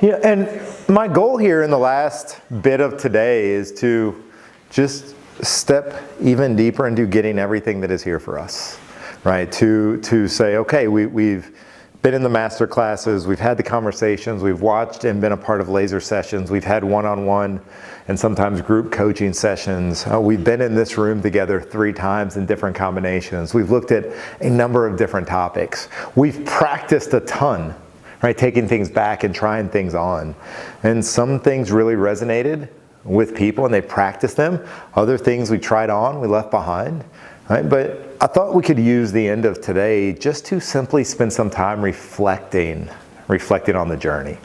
Yeah, and my goal here in the last bit of today is to just step even deeper into getting everything that is here for us, right? To say, okay, we've been in the master classes, we've had the conversations, we've watched and been a part of laser sessions, we've had one-on-one and sometimes group coaching sessions. We've been in this room together 3 times in different combinations. We've looked at a number of different topics. We've practiced a ton, right? Taking things back and trying things on. And some things really resonated with people and they practiced them. Other things we tried on, we left behind, right? But I thought we could use the end of today just to simply spend some time reflecting on the journey,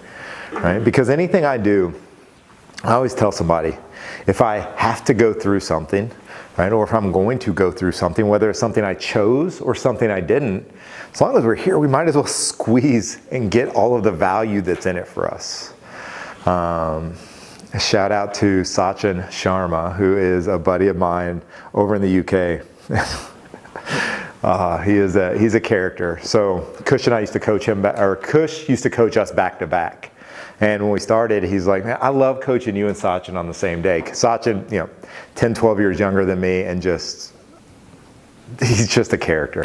right? Because anything I do, I always tell somebody, if I have to go through something, right, or if I'm going to go through something, whether it's something I chose or something I didn't, as long as we're here, we might as well squeeze and get all of the value that's in it for us. A shout out to Sachin Sharma, who is a buddy of mine over in the UK. He's a character. So Kush and I used to coach him, or Kush used to coach us back to back. And when we started, he's like, man, I love coaching you and Sachin on the same day. Sachin, 10, 12 years younger than me, and he's just a character.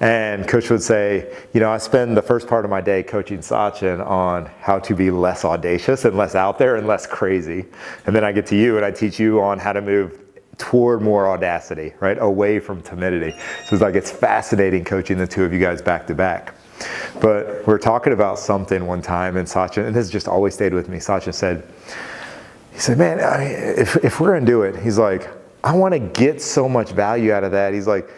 And Kush would say, I spend the first part of my day coaching Sachin on how to be less audacious and less out there and less crazy. And then I get to you and I teach you on how to move toward more audacity, right? Away from timidity. So it's fascinating coaching the two of you guys back to back. But we're talking about something one time, and Sachin, and this just always stayed with me, Sachin said, man, if we're gonna do it, he's like, I wanna get so much value out of that. He's like,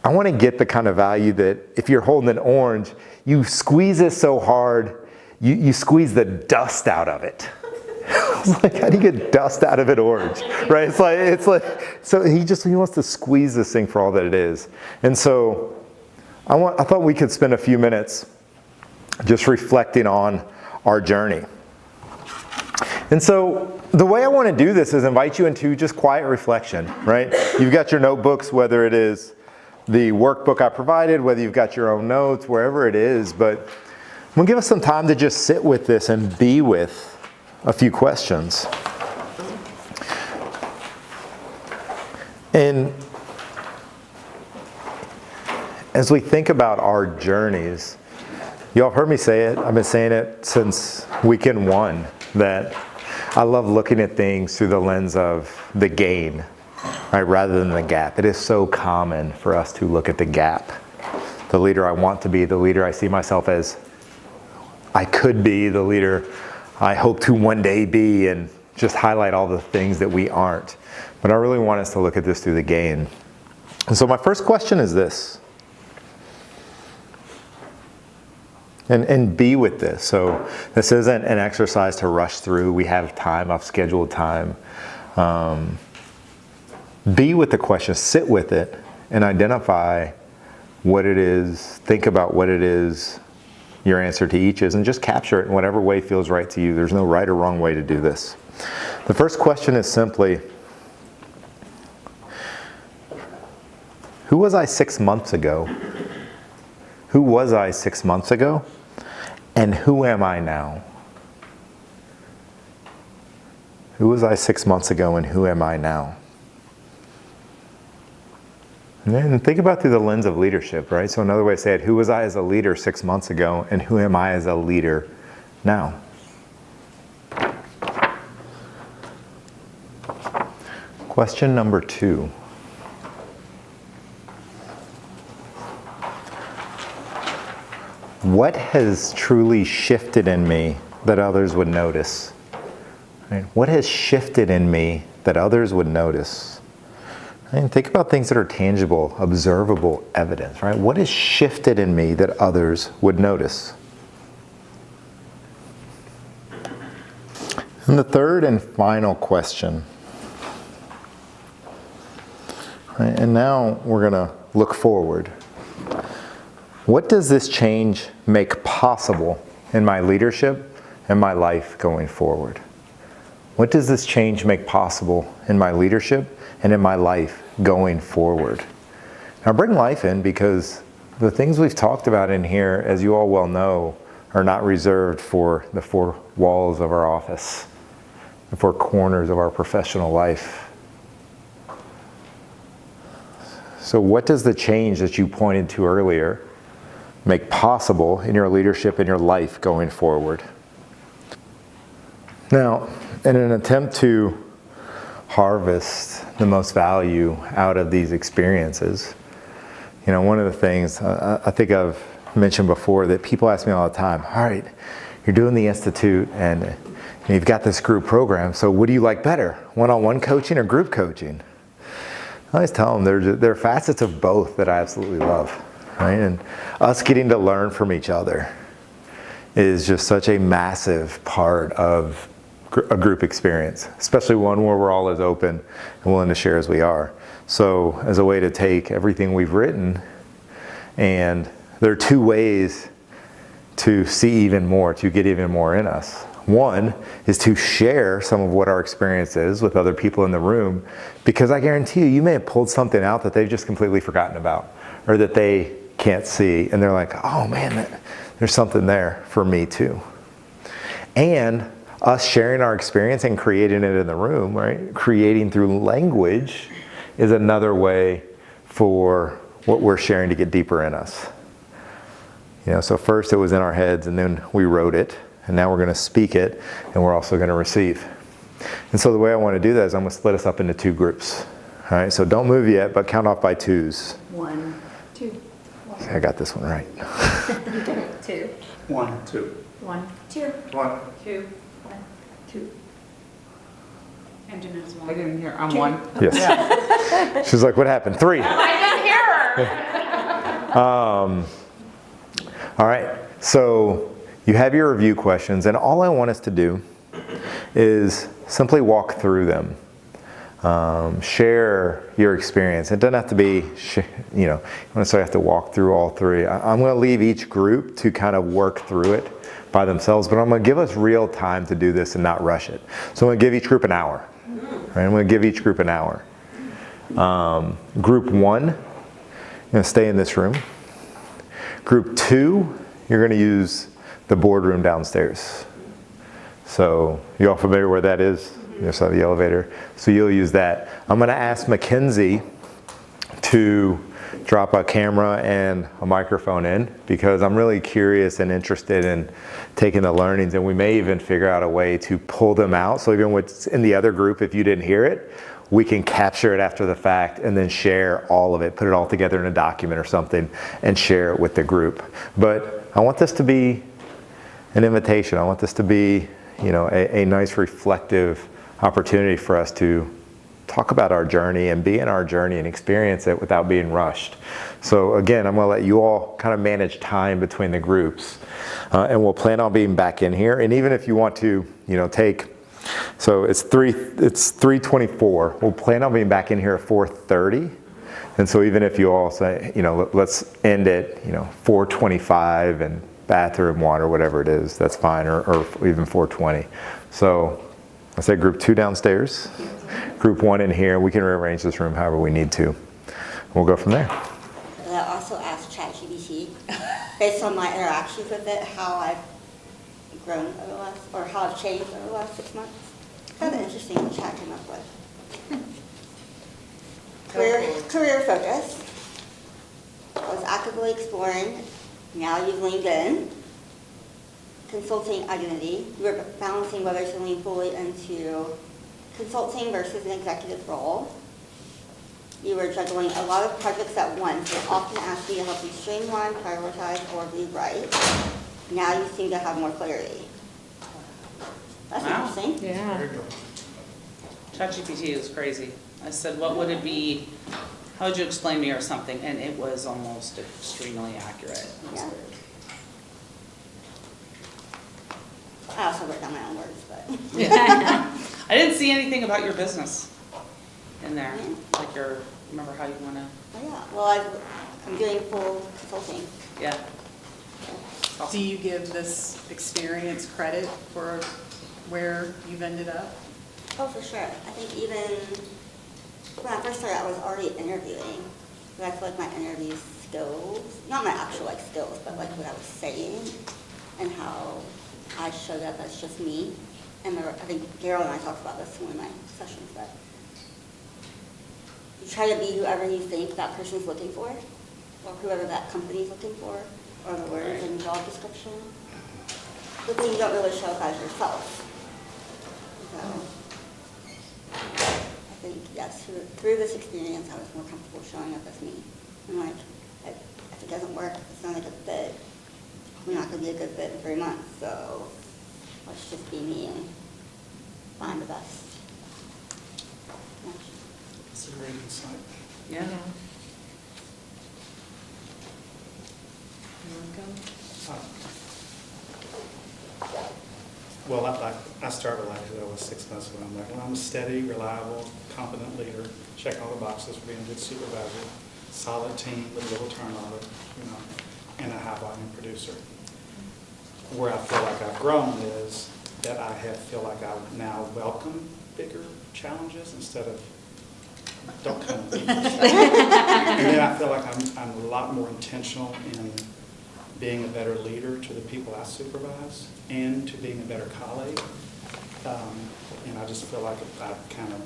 I wanna get the kind of value that if you're holding an orange, you squeeze it so hard, you squeeze the dust out of it. I was like, how do you get dust out of an orange, right? It's like, so he wants to squeeze this thing for all that it is. And so I thought we could spend a few minutes just reflecting on our journey. And so the way I want to do this is invite you into just quiet reflection, right? You've got your notebooks, whether it is the workbook I provided, whether you've got your own notes, wherever it is, but I'm going to give us some time to just sit with this and be with a few questions. And as we think about our journeys, y'all have heard me say it, I've been saying it since weekend 1, that I love looking at things through the lens of the gain, right, rather than the gap. It is so common for us to look at the gap. The leader I want to be, the leader I see myself as I could be, the leader I hope to one day be, and just highlight all the things that we aren't. But I really want us to look at this through the gain. And so my first question is this. And be with this. So this isn't an exercise to rush through. We have time, I've scheduled time. Be with the question, sit with it, and identify what it is, think about what it is your answer to each is, and just capture it in whatever way feels right to you. There's no right or wrong way to do this. The first question is simply, who was I 6 months ago? Who was I 6 months ago? And who am I now? Who was I 6 months ago and who am I now? And then think about through the lens of leadership, right? So another way to say it, who was I as a leader 6 months ago and who am I as a leader now? Question number 2. What has truly shifted in me that others would notice? Right? What has shifted in me that others would notice? And think about things that are tangible, observable evidence, right? What has shifted in me that others would notice? And the third and final question. Right? And now we're going to look forward. What does this change make possible in my leadership and my life going forward? What does this change make possible in my leadership and in my life going forward? Now bring life in because the things we've talked about in here, as you all well know, are not reserved for the four walls of our office, the four corners of our professional life. So what does the change that you pointed to earlier make possible in your leadership and your life going forward? Now, in an attempt to harvest the most value out of these experiences, one of the things I think I've mentioned before that people ask me all the time, all right, you're doing the Institute and you've got this group program, so what do you like better, one-on-one coaching or group coaching? I always tell them there are facets of both that I absolutely love, right? And us getting to learn from each other is just such a massive part of a group experience, especially one where we're all as open and willing to share as we are. So as a way to take everything we've written, and there are two ways to see even more, to get even more in us. One is to share some of what our experience is with other people in the room, because I guarantee you may have pulled something out that they've just completely forgotten about, or that they can't see, and they're like, oh man, there's something there for me too. And us sharing our experience and creating it in the room, right? Creating through language is another way for what we're sharing to get deeper in us. So first it was in our heads, and then we wrote it, and now we're going to speak it, and we're also going to receive. And so the way I want to do that is I'm going to split us up into two groups. All right, so don't move yet, but count off by twos. 1, 2. 1. I got this one right. 2. 1, 2. 1, 2. 1, 2. 1, 2. And Jeanette's 1. I didn't hear. I'm 1. Yes. Yeah. She's like, what happened? 3. I didn't hear her. All right, so you have your review questions, and all I want us to do is simply walk through them. Share your experience. It doesn't have to be, you don't necessarily have to walk through all 3. I'm going to leave each group to kind of work through it by themselves, but I'm going to give us real time to do this and not rush it. So I'm going to give each group an hour. Right? I'm going to give each group an hour. Group 1, you're going to stay in this room. Group 2, you're going to use the boardroom downstairs. So you all familiar where that is? Just on the elevator. So you'll use that. I'm going to ask Mackenzie to drop a camera and a microphone in, because I'm really curious and interested in taking the learnings, and we may even figure out a way to pull them out. So even what's in the other group, if you didn't hear it, we can capture it after the fact and then share all of it, put it all together in a document or something and share it with the group. But I want this to be an invitation. I want this to be, a nice reflective opportunity for us to talk about our journey and be in our journey and experience it without being rushed. So again, I'm going to let you all kind of manage time between the groups, and we'll plan on being back in here. And even if you want to, take, so it's 3:24. We'll plan on being back in here at 4:30. And so even if you all say, let's end at 4:25 and bathroom, water, whatever it is, that's fine, or even 4:20. So I say group 2 downstairs, group 1 in here. We can rearrange this room however we need to. We'll go from there. I also asked ChatGPT, based on my interactions with it, how I've grown over the last, or how I've changed over the last 6 months. Kind of interesting what Chat came up with. Career focus. I was actively exploring. Now you've leaned in. Consulting identity. You were balancing whether to lean fully into consulting versus an executive role. You were juggling a lot of projects at once and often asked me to help you streamline, prioritize, or rewrite. Now you seem to have more clarity. That's interesting. Yeah. ChatGPT is crazy. I said, what would it be? How would you explain me or something? And it was almost extremely accurate. It was Yeah. weird. I also wrote down my own words, but. Yeah. I didn't see anything about your business in there. Yeah. Like remember how you want to, Oh, yeah, well, I'm doing full consulting. yeah. Do you give this experience credit for where you've ended up? Oh, for sure. I think even when I first started, I was already interviewing. So that's like my interview skills, not my actual skills, but like what I was saying. and how I showed up as just me. And I think Daryl and I talked about this in one of my sessions, that you try to be whoever you think that person's looking for, or whoever that company's looking for, or the words in the job description. But then you don't really show up as yourself. So I think, yes, through this experience, I was more comfortable showing up as me. And like, if it doesn't work, if it's not a good fit, we're not going to be a good fit in 3 months. So let's just be me and find the best. That's a great insight. Yeah. Well, I started like I was 6 months ago. I'm like, well, I'm a steady, reliable, competent leader, check all the boxes for being a good supervisor, solid team with little turnover, and a high volume producer. Where I feel like I've grown is that I feel like I now welcome bigger challenges instead of don't come with me. And then I feel like I'm a lot more intentional in being a better leader to the people I supervise and to being a better colleague. And I just feel like I kind of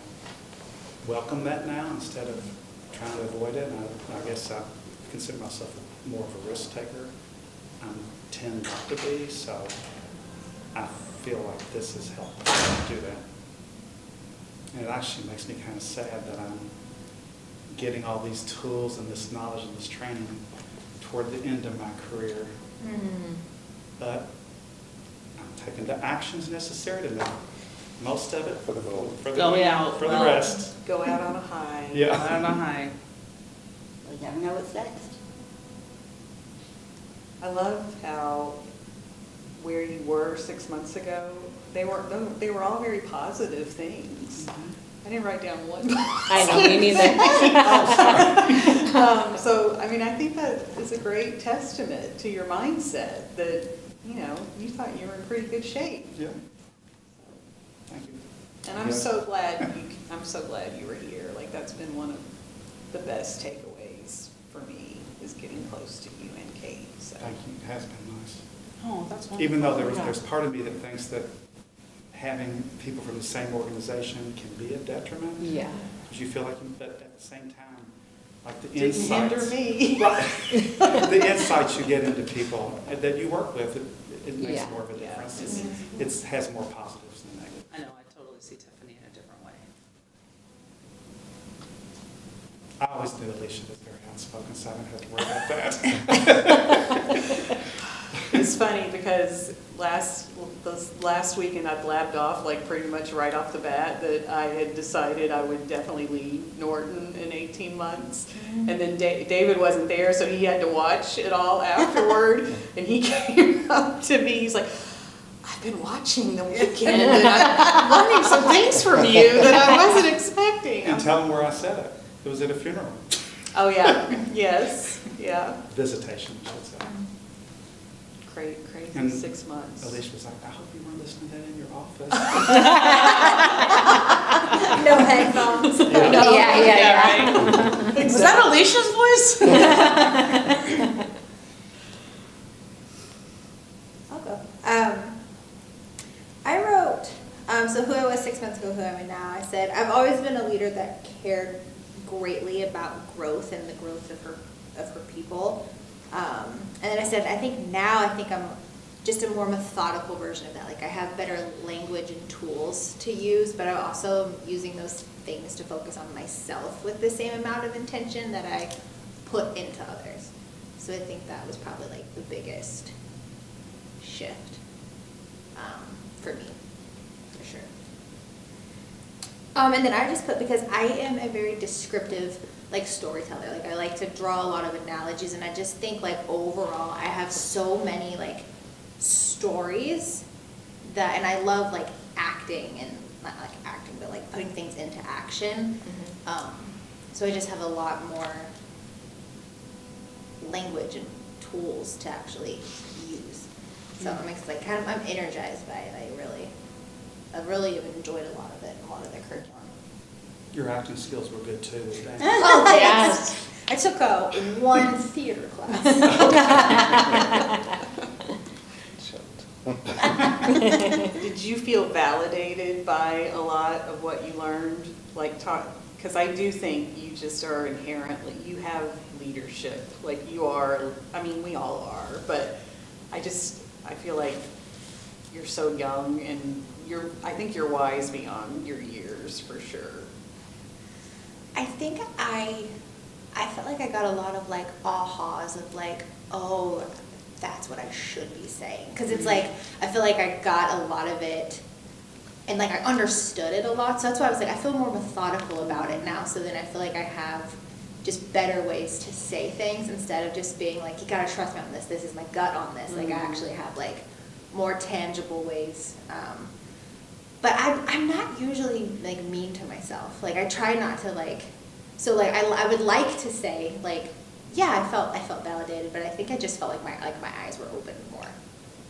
welcome that now instead of trying to avoid it. And I guess I consider myself more of a risk taker. I tend not to be, so I feel like this has helped me do that. And it actually makes me kind of sad that I'm getting all these tools and this knowledge and this training toward the end of my career. Mm-hmm. But I'm taking the actions necessary to make most of it for the rest. Go out on a high. Yeah. Go out on a high. We never know what's next. I love how where you were 6 months ago, they were all very positive things. Mm-hmm. I didn't write down one. I know, me neither. So, I mean, I think that is a great testament to your mindset that, you thought you were in pretty good shape. Yeah. Thank you. And I'm so glad you were here. Like, that's been one of the best takeaways for me, is getting close to you and Kate. So. Thank you. It has been nice. Oh, that's wonderful. Even though there's part of me that thinks that having people from the same organization can be a detriment. Yeah. Because you feel like, but at the same time, like the Didn't insights. hinder me. The insights you get into people that you work with, it makes Yeah. more of a difference. It has more positives than negatives. I know, I totally see Tiffany in a different way. I always knew Alicia was very outspoken, so I didn't have to worry about that. It's funny because last weekend I blabbed off like pretty much right off the bat that I had decided I would definitely leave Norton in 18 months. And then David wasn't there, so he had to watch it all afterward. And he came up to me, he's like, I've been watching the weekend and I'm learning some things from you that I wasn't expecting. And tell them where I said it. It was at a funeral. Oh yeah, yes, yeah. Visitation, I should say. Crazy And 6 months. Alicia was like, I hope you weren't listening to that in your office. No headphones. Yeah. Was that Alicia's voice? I'll go. I wrote, so who I was 6 months ago, who I am now, I said, I've always been a leader that cared greatly about growth and the growth of her people. And then I said, I think I'm just a more methodical version of that. Like I have better language and tools to use, but I also am using those things to focus on myself with the same amount of intention that I put into others. So I think that was probably like the biggest shift for me, for sure. And then I just put, because I am a very descriptive like storyteller, like I like to draw a lot of analogies, and I just think like overall I have so many like stories that, and I love like acting, and not like acting, but like putting things into action. So I just have a lot more language and tools to actually use. So I'm like I'm energized by it. I really have enjoyed a lot of it, a lot of the curriculum. Your acting skills were good too. Thanks. Oh, yes. I took one theater class. Did you feel validated by a lot of what you learned? Like because I do think you just are inherently, you have leadership. Like you are, I mean, we all are, but I feel like you're so young and I think you're wise beyond your years for sure. I think I felt like I got a lot of like ahas of like, oh, that's what I should be saying. Because it's like, I feel like I got a lot of it and like I understood it a lot. So that's why I was like, I feel more methodical about it now. So then I feel like I have just better ways to say things instead of just being like, you gotta trust me on this. This is my gut on this. Like I actually have like more tangible ways. But I'm not usually like mean to myself. Like I try not to like, so like I would like to say like, yeah, I felt validated, but I think I just felt like my eyes were open more,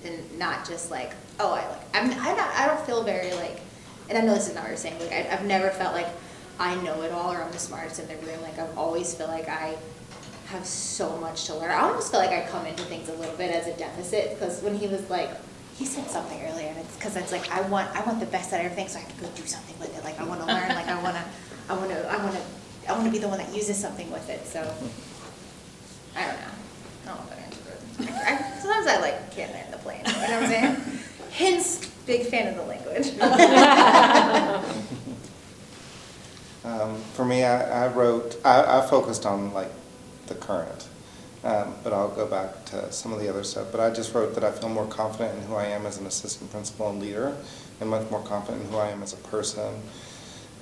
and not just like, oh, I don't feel very like, and I know this is not what you're saying. Like I've never felt like I know it all or I'm the smartest in the room. Like I've always feel like I have so much to learn. I almost feel like I come into things a little bit as a deficit, because when he was like, he said something earlier, and it's because it's like I want the best out of everything, so I can go do something with it. Like I want to learn. Like I want to be the one that uses something with it. So. I don't know. I don't know if that answered it. Sometimes I like can't land the plane. You know what I'm saying? Hence, big fan of the language. For me, I focused on like the current, but I'll go back to some of the other stuff. But I just wrote that I feel more confident in who I am as an assistant principal and leader, and much more confident in who I am as a person.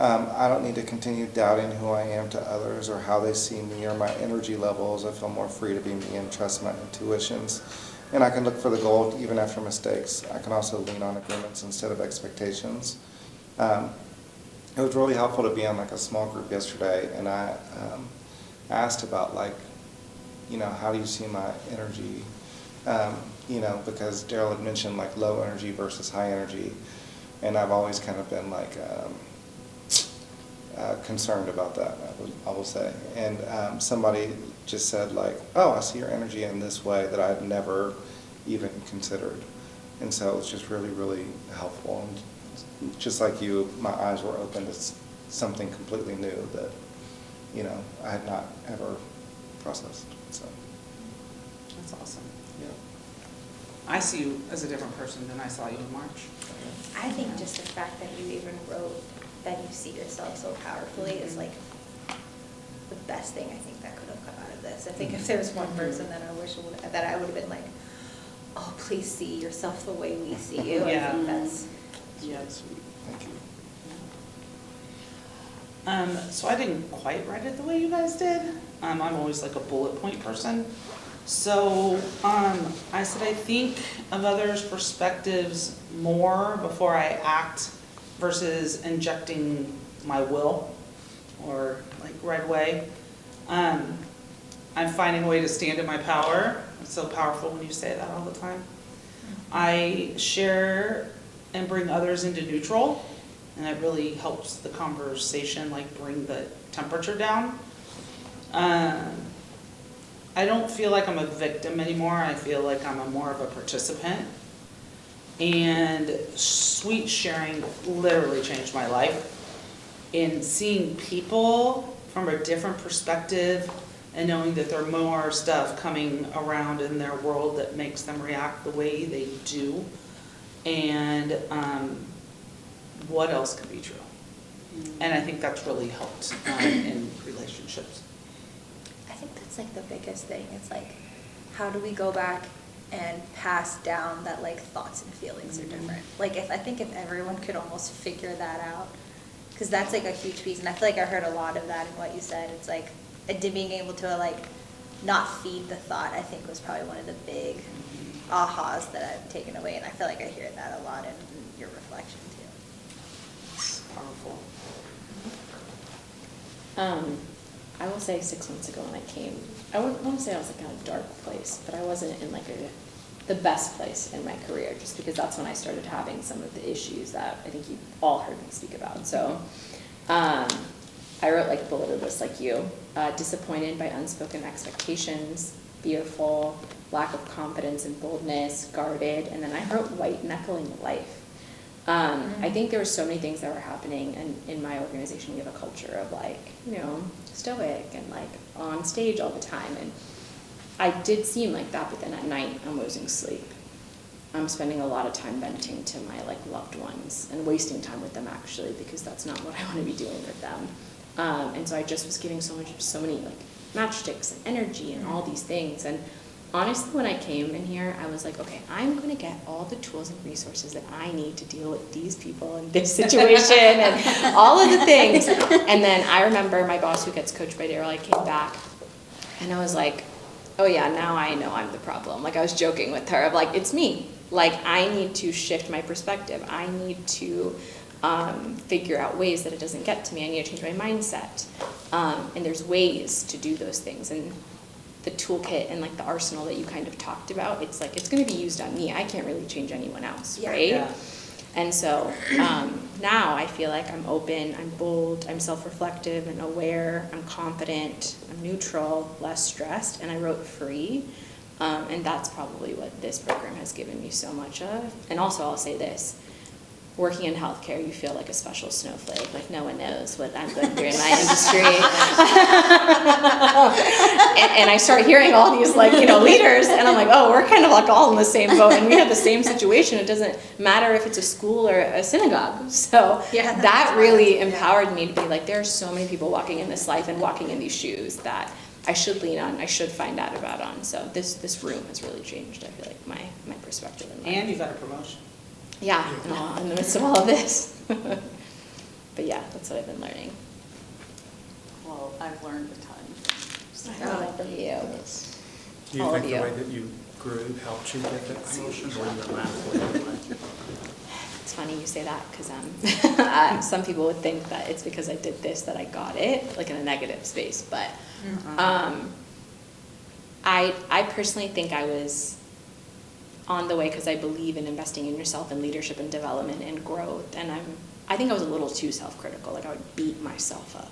I don't need to continue doubting who I am to others or how they see me or my energy levels. I feel more free to be me and trust my intuitions. And I can look for the gold even after mistakes. I can also lean on agreements instead of expectations. It was really helpful to be on like a small group yesterday, and I asked about like, how do you see my energy? Because Daryl had mentioned like low energy versus high energy, and I've always kind of been like, concerned about that, I will say. And somebody just said like, oh, I see your energy in this way that I'd never even considered. And so it was just really, really helpful. And just like you, my eyes were open to something completely new that, I had not ever processed. So That's awesome. yeah. I see you as a different person than I saw you in March. I think just the fact that you even wrote that you see yourself so powerfully is like the best thing I think that could have come out of this. I think if there was one person that I wish that I would have been like, oh, please see yourself the way we see you. Yeah. I think that's sweet. Thank you. So I didn't quite write it the way you guys did. I'm always like a bullet point person. So I said I think of others' perspectives more before I act versus injecting my will or like right away. I'm finding a way to stand in my power. It's so powerful when you say that all the time. I share and bring others into neutral, and that really helps the conversation, like bring the temperature down. I don't feel like I'm a victim anymore. I feel like I'm more of a participant. And sweet sharing literally changed my life. In seeing people from a different perspective and knowing that there are more stuff coming around in their world that makes them react the way they do. And what else could be true? And I think that's really helped in relationships. I think that's like the biggest thing. It's like, how do we go back and pass down that like thoughts and feelings are different? Like I think if everyone could almost figure that out, because that's like a huge piece. And I feel like I heard a lot of that in what you said. It's like being able to like not feed the thought, I think was probably one of the big ahas that I've taken away. And I feel like I hear that a lot in your reflection too. It's powerful. I will say 6 months ago when I came, I wouldn't want to say I was like in a dark place, but I wasn't in like the best place in my career, just because that's when I started having some of the issues that I think you all heard me speak about. So I wrote like a bulleted list like you, disappointed by unspoken expectations, fearful, lack of confidence and boldness, guarded, and then I wrote white knuckling life. I think there were so many things that were happening, and in my organization we have a culture of like, you know, stoic and like on stage all the time, and I did seem like that, but then at night I'm losing sleep. I'm spending a lot of time venting to my like loved ones and wasting time with them actually, because that's not what I want to be doing with them. And so I just was giving so many like matchsticks and energy and all these things. And honestly, when I came in here, I was like, okay, I'm going to get all the tools and resources that I need to deal with these people in this situation and all of the things. And then I remember my boss, who gets coached by Daryl, I came back and I was like, oh yeah, now I know I'm the problem. Like I was joking with her of like, it's me. Like I need to shift my perspective. I need to figure out ways that it doesn't get to me. I need to change my mindset. And there's ways to do those things. And the toolkit and like the arsenal that you kind of talked about, it's like, it's going to be used on me. I can't really change anyone else, right? Yeah. And so now I feel like I'm open, I'm bold, I'm self-reflective and aware, I'm confident, I'm neutral, less stressed, and I wrote free. And that's probably what this program has given me so much of. And also I'll say this, working in healthcare, you feel like a special snowflake, like no one knows what I'm going through in my industry. and I start hearing all these like, you know, leaders, and I'm like, oh, we're kind of like all in the same boat, and we have the same situation. It doesn't matter if it's a school or a synagogue. So Yeah, that really empowered me to be like, there are so many people walking in this life and walking in these shoes that I should lean on, I should find out about on. So this room has really changed, I feel like, my perspective in life. And you got a promotion. Yeah, in the midst of all of this. But yeah, that's what I've been learning. Well, I've learned a ton. I learned from you. Do you All of think the you. way that you grew helped you get that promotion, or you laughed? It's funny you say that, because some people would think that it's because I did this that I got it, like in a negative space. But I personally think I was on the way because I believe in investing in yourself and leadership and development and growth. And I think I was a little too self-critical. Like I would beat myself up.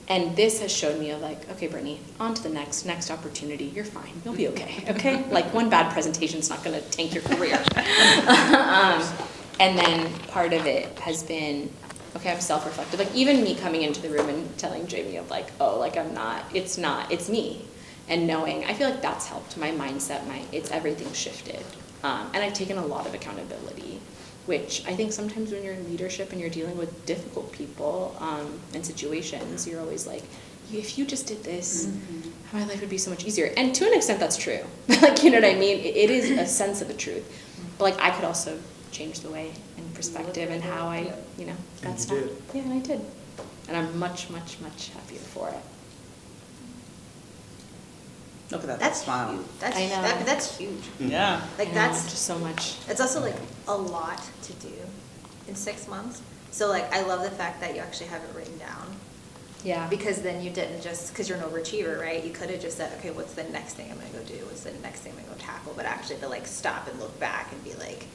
And this has showed me of like, okay, Brittany, on to the next opportunity. You're fine. You'll be okay. Okay? Like one bad presentation's not going to tank your career. And then part of it has been, okay, I'm self-reflective. Like even me coming into the room and telling Jamie of like, oh, like it's me. And knowing, I feel like that's helped my mindset, it's everything shifted. And I've taken a lot of accountability, which I think sometimes when you're in leadership and you're dealing with difficult people and situations, you're always like, if you just did this, my life would be so much easier. And to an extent, that's true. Like, you know what I mean? It is a sense of the truth. But like, I could also change the way and perspective and how I, you know, got And you stuff. did. Yeah, and I did. And I'm much, much, much happier for it. Look at that That's smile. huge. That's, I know. that's huge. Yeah. Like I know, that's just so much. It's also like a lot to do in 6 months. So like I love the fact that you actually have it written down, Yeah. because then you didn't just, because you're an overachiever, right? You could have just said, okay, what's the next thing I'm gonna go do? What's the next thing I'm gonna go tackle? But actually to like stop and look back and be like,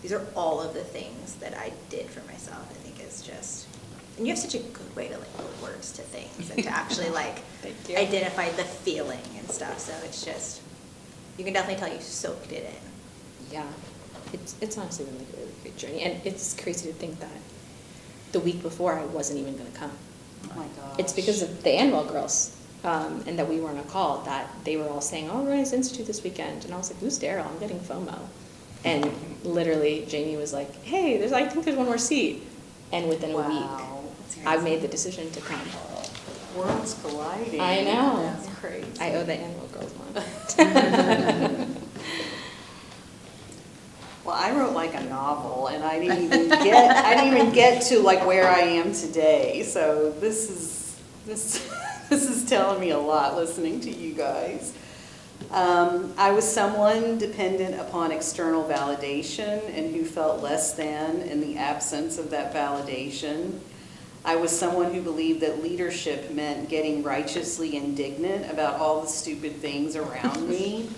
these are all of the things that I did for myself. I think is just, and you have such a good way to like put words to things and to actually like Thank you. identify the feeling and stuff. So it's just, you can definitely tell you soaked it in. Yeah, it's honestly been like a really great journey, and it's crazy to think that the week before I wasn't even going to come. Oh my gosh. It's because of the Annual girls, and that we were on a call that they were all saying, "Oh, we're going to Institute this weekend," and I was like, "Who's Daryl? I'm getting FOMO," and literally Jamie was like, "Hey, I think there's one more seat," and within a week, I made the decision to come. Worlds colliding. I know. That's crazy. I owe the Annual girls one. Well, I wrote like a novel, and I didn't even get to like where I am today. So this is telling me a lot listening to you guys. I was someone dependent upon external validation and who felt less than in the absence of that validation. I was someone who believed that leadership meant getting righteously indignant about all the stupid things around me.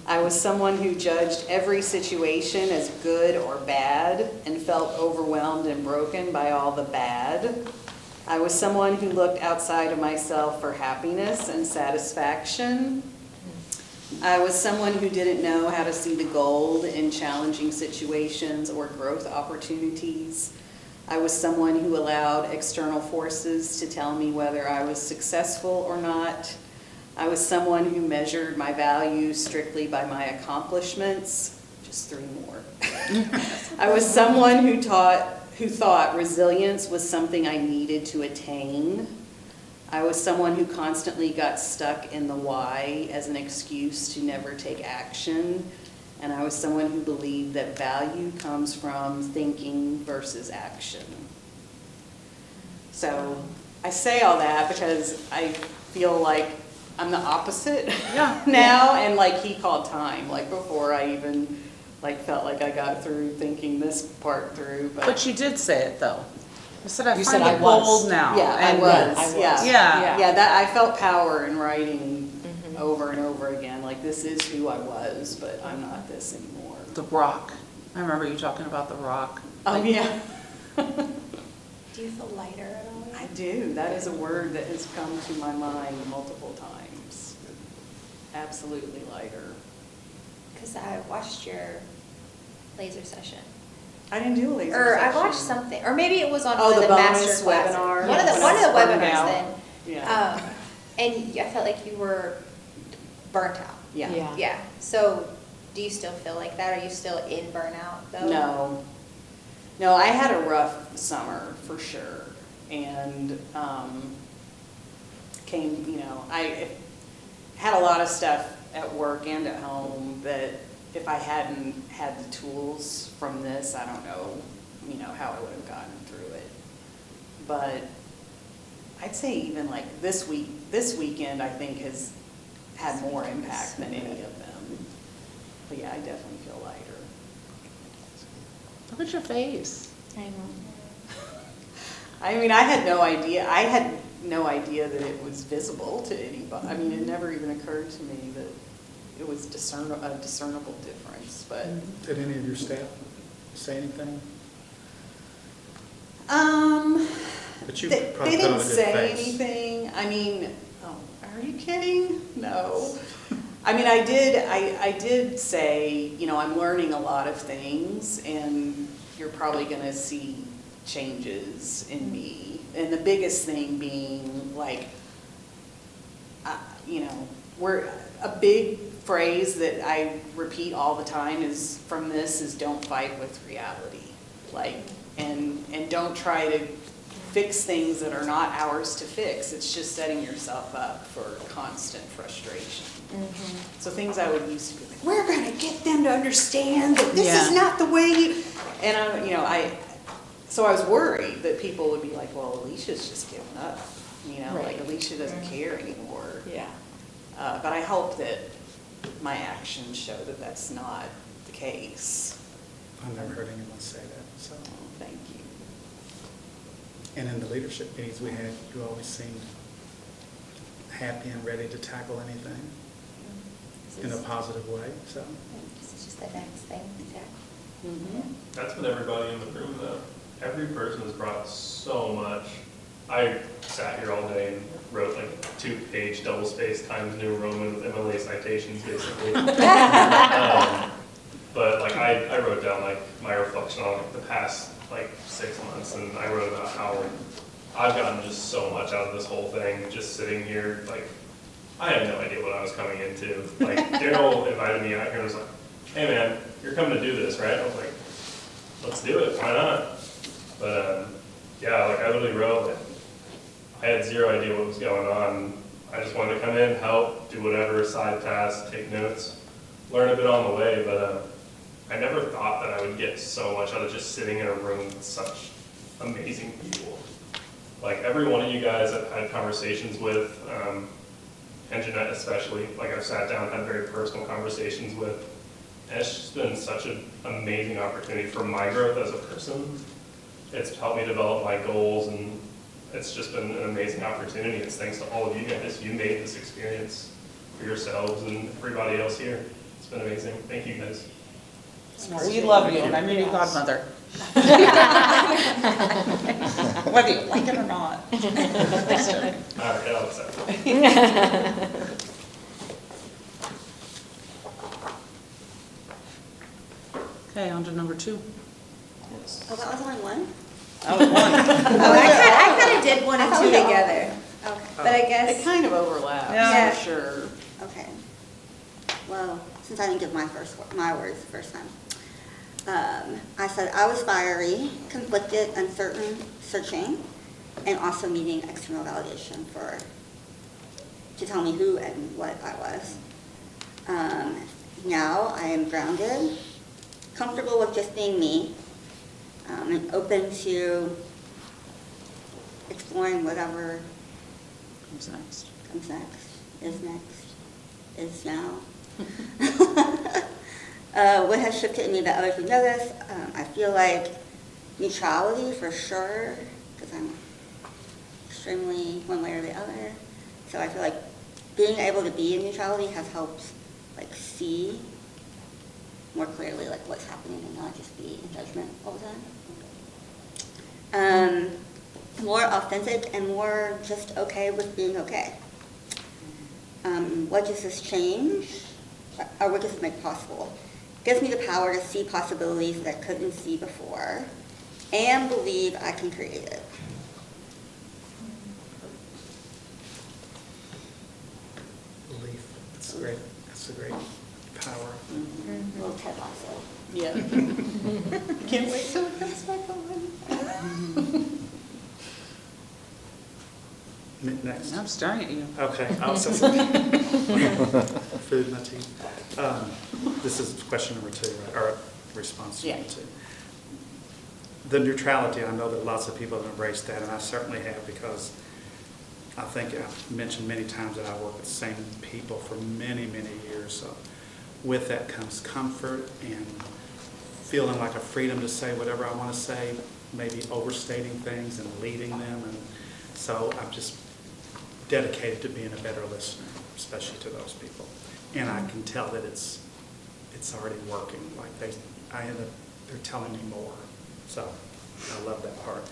I was someone who judged every situation as good or bad and felt overwhelmed and broken by all the bad. I was someone who looked outside of myself for happiness and satisfaction. I was someone who didn't know how to see the gold in challenging situations or growth opportunities. I was someone who allowed external forces to tell me whether I was successful or not. I was someone who measured my value strictly by my accomplishments. Just 3 more. I was someone who thought resilience was something I needed to attain. I was someone who constantly got stuck in the why as an excuse to never take action. And I was someone who believed that value comes from thinking versus action. So I say all that because I feel like I'm the opposite now, and like he called time, like before I even like felt like I got through thinking this part through. But you did say it though. You said I You find said I it was. bold now. Yeah, I And- was. I was. Yeah. Yeah. Yeah, that I felt power in writing over and over again. Like this is who I was, but I'm not this anymore. The rock. I remember you talking about the rock. Oh yeah, Do you feel lighter at all? I do. That is a word that has come to my mind multiple times. Absolutely lighter. Because I watched your laser session. I didn't do a laser Or I session. watched something, or maybe it was on Oh, one of the the bonus master classes. webinar? One of the Yeah. webinars Burned out. then. Yeah. And I felt like you were burnt out. Yeah. Yeah. So do you still feel like that? Are you still in burnout though? No. No, I had a rough summer for sure. And I had a lot of stuff at work and at home that if I hadn't had the tools from this, I don't know, how I would have gotten through it. But I'd say even like this weekend, I think has had more impact than any of them. But yeah, I definitely feel lighter. Look at your face. I know. I mean, I had no idea. I had no idea that it was visible to anybody. I mean, it never even occurred to me that it was a discernible difference. But Did any of your staff say anything? But you they probably put on didn't a good say face. anything. I mean, are you kidding? No. I mean, I did say, I'm learning a lot of things, and you're probably going to see changes in me. And the biggest thing being, like, we're a big phrase that I repeat all the time is don't fight with reality. Like, and don't try to fix things that are not ours to fix. It's just setting yourself up for constant frustration. So things I would used to be like, we're gonna get them to understand that this is not the way you, and so I was worried that people would be like, well, Alicia's just given up, Right. like Alicia doesn't care anymore. Yeah. But I hope that my actions show that that's not the case. I've never heard anyone say that, so. Thank you. And in the leadership meetings we had, you always seemed happy and ready to tackle anything in a positive way, so. This is just the next thing, exactly. Mm-hmm. That's with everybody in the room, though. Every person has brought so much. I sat here all day and wrote like 2-page double-spaced Times New Roman with MLA citations, basically. But like I wrote down like my reflection on like the past like 6 months, and I wrote about how I've gotten just so much out of this whole thing, just sitting here. Like I had no idea what I was coming into. Like Daryl invited me out here and was like, "Hey man, you're coming to do this, right?" I was like, "Let's do it. Why not?" But yeah, like I literally wrote that I had zero idea what was going on. I just wanted to come in, help, do whatever side tasks, take notes, learn a bit on the way. But I never thought that I would get so much out of just sitting in a room with such amazing people. Like every one of you guys I've had conversations with, and Jeanette especially, like I've sat down and had very personal conversations with. And it's just been such an amazing opportunity for my growth as a person. It's helped me develop my goals, and it's just been an amazing opportunity. It's thanks to all of you guys. You made this experience for yourselves and everybody else here. It's been amazing. Thank you guys. We love you, and I'm your new godmother. Whether you like it or not. All right, I'll accept it. Okay, on to number 2. Oh, that was only one? That was 1. Oh, I kind of did 1 I and thought 2 we did all. together. Okay. But I It guess, kind of overlaps, Yeah. for sure. Okay. Well, since I didn't give my words the first time. I said I was fiery, conflicted, uncertain, searching, and also needing external validation to tell me who and what I was. Now I am grounded, comfortable with just being me, and open to exploring whatever Who's next? comes next, is now. What has shifted in me that others would notice, I feel like neutrality for sure, because I'm extremely one way or the other. So I feel like being able to be in neutrality has helped like see more clearly like what's happening and not just be in judgment all the time. More authentic and more just okay with being okay. What does this change, or what does it make possible? It gives me the power to see possibilities that I couldn't see before, and believe I can create it. Belief, that's great, that's a great power. Little Ted Lasso. Yeah. Can't wait till it comes back on. Next. I'm staring at you. Okay, I'll say food, my teeth. This is question number 2, right, or response to Yeah. number 2. The neutrality, I know that lots of people have embraced that, and I certainly have, because I think I've mentioned many times that I work with the same people for many, many years. So with that comes comfort and feeling like a freedom to say whatever I want to say, maybe overstating things and leading them. And so I'm just dedicated to being a better listener, especially to those people. And I can tell that it's already working. Like they're telling me more. So I love that part.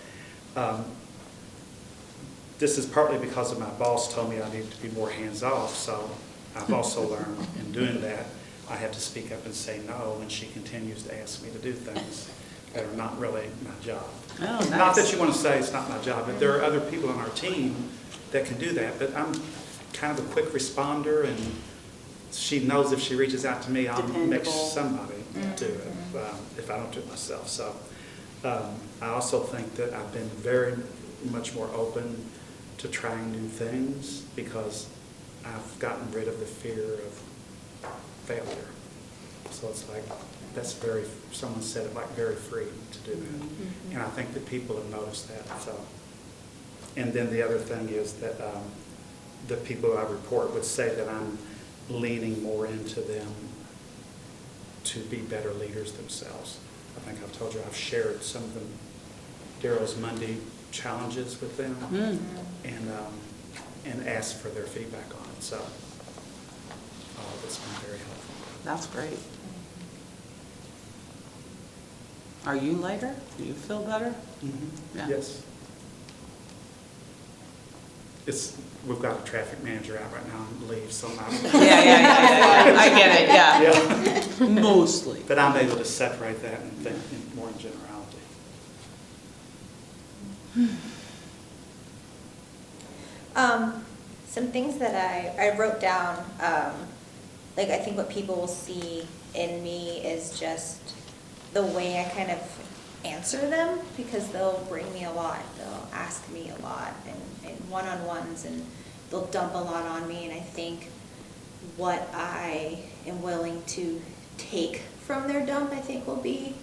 This is partly because of my boss told me I needed to be more hands-off. So I've also learned in doing that, I have to speak up and say no when she continues to ask me to do things that are not really my job. Oh, nice. Not that you want to say it's not my job, but there are other people on our team that can do that. But I'm kind of a quick responder, and she knows if she reaches out to me, I'll make Dependable. somebody do it if I don't do it myself. So I also think that I've been very much more open to trying new things because I've gotten rid of the fear of failure. So it's like, that's very, someone said it, like very free to do that. And I think that people have noticed that. So, and then the other thing is that the people I report would say that I'm leaning more into them to be better leaders themselves. I think I've told you I've shared some of Daryl's Monday challenges with them and asked for their feedback on it. So it's been very helpful. That's great. Are you lighter? Do you feel better? Yeah. Yes. We've got a traffic manager out right now on leave, so I'm Yeah. I get it, yeah. yeah. Mostly. But I'm able to separate that and think more in generality. Some things that I wrote down, like I think what people will see in me is just the way I kind of answer them, because they'll bring me a lot. They'll ask me a lot and one-on-ones, and they'll dump a lot on me. And I think what I am willing to take from their dump, I think will be,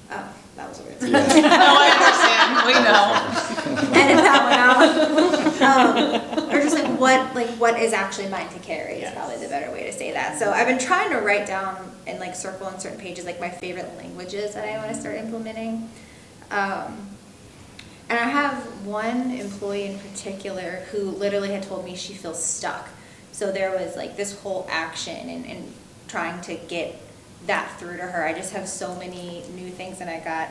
that was a weird sentence. No, I understand. We know. Edit that one out. Or just what is actually mine to carry is probably the better way to say that. So I've been trying to write down and like circle on certain pages like my favorite languages that I want to start implementing. And I have one employee in particular who literally had told me she feels stuck. So there was like this whole action and trying to get that through to her. I just have so many new things, and I got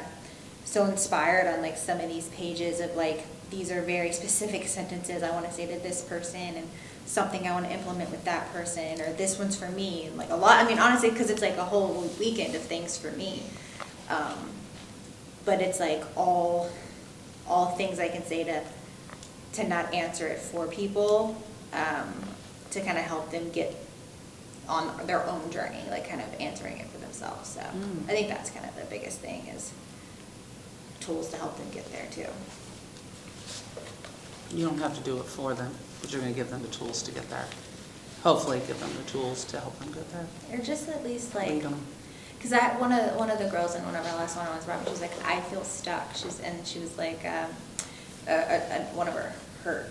so inspired on like some of these pages of like, these are very specific sentences I want to say to this person, and something I want to implement with that person, or this one's for me, and like a lot, I mean honestly, because it's like a whole weekend of things for me. But it's like all things I can say to not answer it for people, to kind of help them get on their own journey, like kind of answering it for themselves. So I think that's kind of the biggest thing, is tools to help them get there too. You don't have to do it for them, but you're gonna give them the tools to get there. Hopefully give them the tools to help them get there. Or just at least like, Lead 'em. because one of the girls in one of our last one-on-ones, Robin, she was like, I feel stuck. She was like, one of her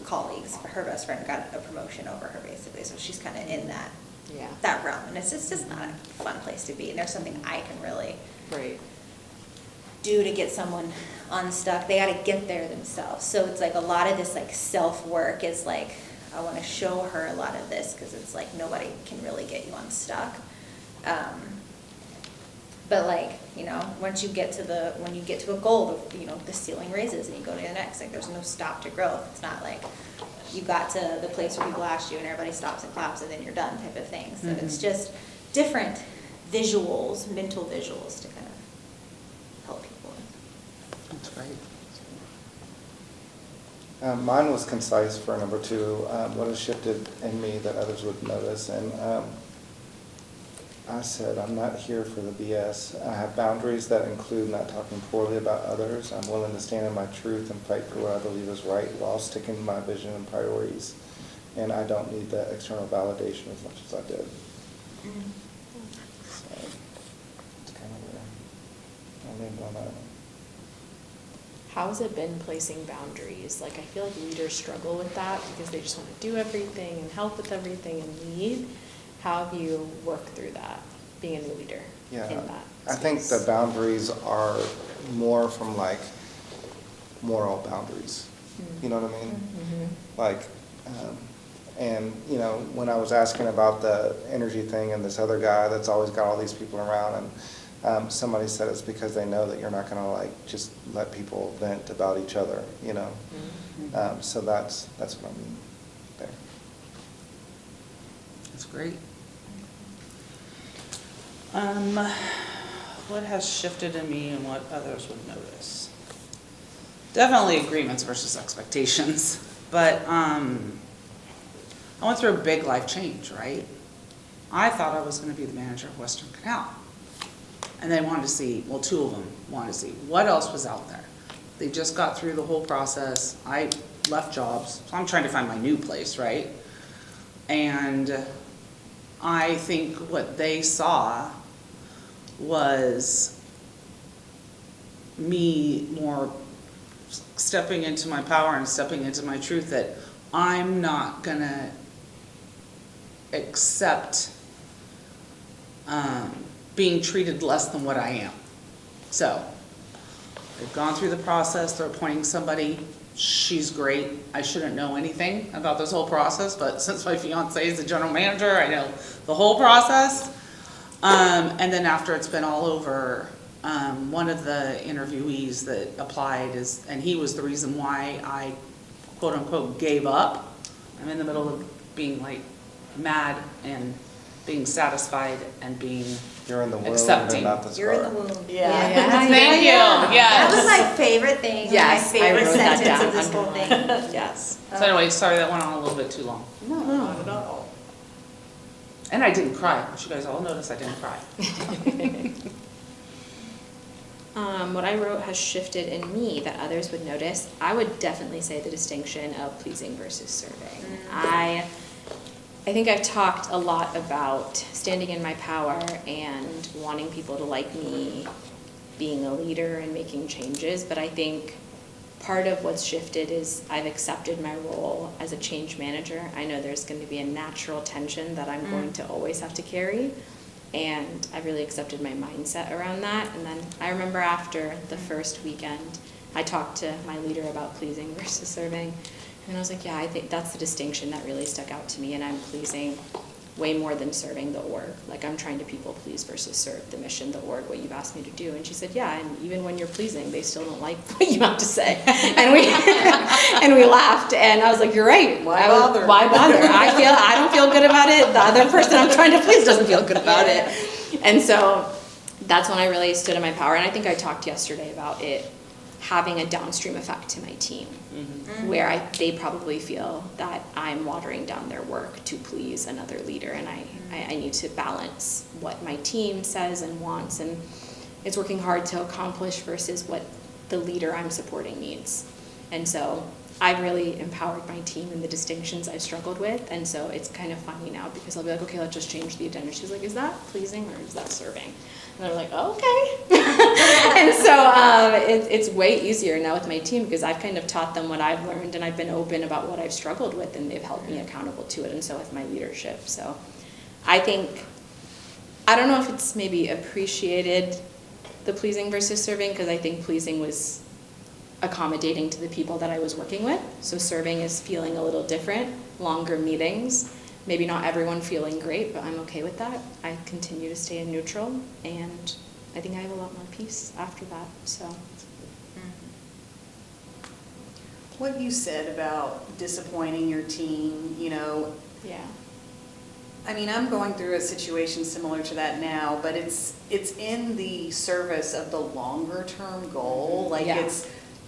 colleagues, her best friend, got a promotion over her basically. So she's kind of in that realm, and it's just not a fun place to be. And there's something I can really do to get someone unstuck. They got to get there themselves. So it's like a lot of this like self-work is like, I want to show her a lot of this, because it's like nobody can really get you unstuck. But like, you know, when you get to a goal, the ceiling raises and you go to the next. Like there's no stop to growth. It's not like you got to the place where people asked you and everybody stops and claps and then you're done type of thing. So it's just different visuals, mental visuals to kind of help people. That's great. Mine was concise for number 2. What has shifted in me that others would notice? And I said, I'm not here for the BS. I have boundaries that include not talking poorly about others. I'm willing to stand in my truth and fight for what I believe is right while sticking to my vision and priorities. And I don't need that external validation as much as I did. So it's kind of where I landed on that one. How has it been placing boundaries? Like, I feel like leaders struggle with that because they just want to do everything and help with everything and lead. How have you worked through that, being a new leader in that I think space? the boundaries are more from like moral boundaries. You know what I mean? Mm-hmm. Like, and you know, when I was asking about the energy thing and this other guy that's always got all these people around, and somebody said it's because they know that you're not going to like just let people vent about each other, you know. Mm-hmm. So that's what I mean there. That's great. What has shifted in me and what others would notice? Definitely agreements versus expectations, but I went through a big life change, right? I thought I was going to be the manager of Western Canal, and they wanted to see, well, 2 of them wanted to see what else was out there. They just got through the whole process. I left jobs, so I'm trying to find my new place, right? And I think what they saw was me more stepping into my power and stepping into my truth, that I'm not gonna accept being treated less than what I am. So they've gone through the process, they're appointing somebody. She's great. I shouldn't know anything about this whole process, but since my fiance is the general manager, I know the whole process. And then after it's been all over, one of the interviewees that applied and he was the reason why I quote unquote gave up. I'm in the middle of being like mad and being satisfied and being You're in the womb accepting. and not the scar. You're in the womb. Yeah. Thank you. That was Yes. my favorite thing. Yes, My I favorite wrote that sentence down, of this whole thing. underlined. Yes. So anyway, sorry that went on a little bit too long. Not at all. And I didn't cry, which you guys all noticed I didn't cry. What I wrote has shifted in me that others would notice. I would definitely say the distinction of pleasing versus serving. I think I've talked a lot about standing in my power and wanting people to like me, being a leader and making changes, but I think part of what's shifted is I've accepted my role as a change manager. I know there's going to be a natural tension that I'm going to always have to carry, and I really accepted my mindset around that. And then I remember after the first weekend, I talked to my leader about pleasing versus serving, and I was like, yeah, I think that's the distinction that really stuck out to me, and I'm pleasing way more than serving the org. Like, I'm trying to people please versus serve the mission, the org, what you've asked me to do. And she said, yeah, and even when you're pleasing, they still don't like what you have to say. And we and we laughed, and I was like, you're right. Why bother? Why bother? I don't feel good about it. The other person I'm trying to please doesn't feel good about it. And so that's when I really stood in my power. And I think I talked yesterday about it having a downstream effect to my team, where they probably feel that I'm watering down their work to please another leader, and I need to balance what my team says and wants, and it's working hard to accomplish versus what the leader I'm supporting needs. And so I've really empowered my team in the distinctions I've struggled with, and so it's kind of funny now because I'll be like, okay, let's just change the agenda. She's like, is that pleasing or is that serving? And I'm like, okay. And so it's way easier now with my team because I've kind of taught them what I've learned, and I've been open about what I've struggled with, and they've held me accountable to it, and so with my leadership. So I think, I don't know if it's maybe appreciated the pleasing versus serving, because I think pleasing was accommodating to the people that I was working with. So serving is feeling a little different, longer meetings, maybe not everyone feeling great, but I'm okay with that. I continue to stay in neutral, and I think I have a lot more peace after that, so. What you said about disappointing your team, you know, Yeah. I mean, I'm going through a situation similar to that now, but it's in the service of the longer term goal. Like Yeah.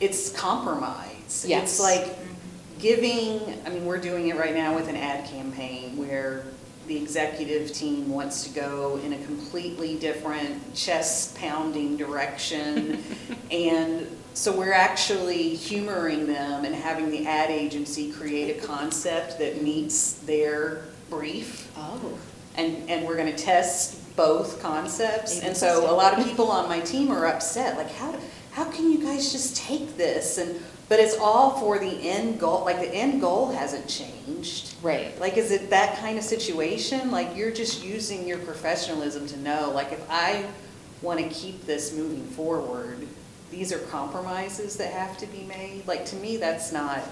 it's compromise. Yes. It's like giving, I mean, we're doing it right now with an ad campaign where the executive team wants to go in a completely different chest pounding direction. And so we're actually humoring them and having the ad agency create a concept that meets their brief. Oh. And we're gonna test both concepts. Maybe And so a testing. lot of people on my team are upset, like, how can you guys just take this? But it's all for the end goal, like the end goal hasn't changed. Right. Like, is it that kind of situation? Like, you're just using your professionalism to know, like, if I wanna keep this moving forward, these are compromises that have to be made. Like, to me, that's not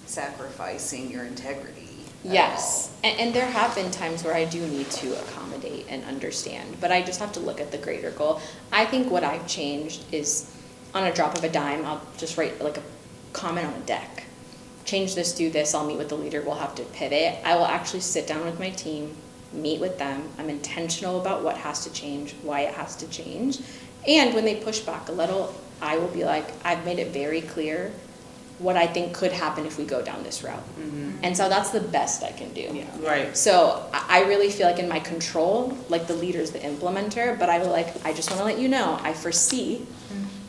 sacrificing your integrity. Yes, and there have been times where I do need to accommodate and understand, but I just have to look at the greater goal. I think what I've changed is, on a drop of a dime, I'll just write like a comment on a deck. Change this, do this, I'll meet with the leader, we'll have to pivot. I will actually sit down with my team, meet with them. I'm intentional about what has to change, why it has to change. And when they push back a little, I will be like, I've made it very clear what I think could happen if we go down this route. And so that's the best I can do. Yeah. Right. So I really feel like in my control, like the leader's the implementer, but I just want to let you know, I foresee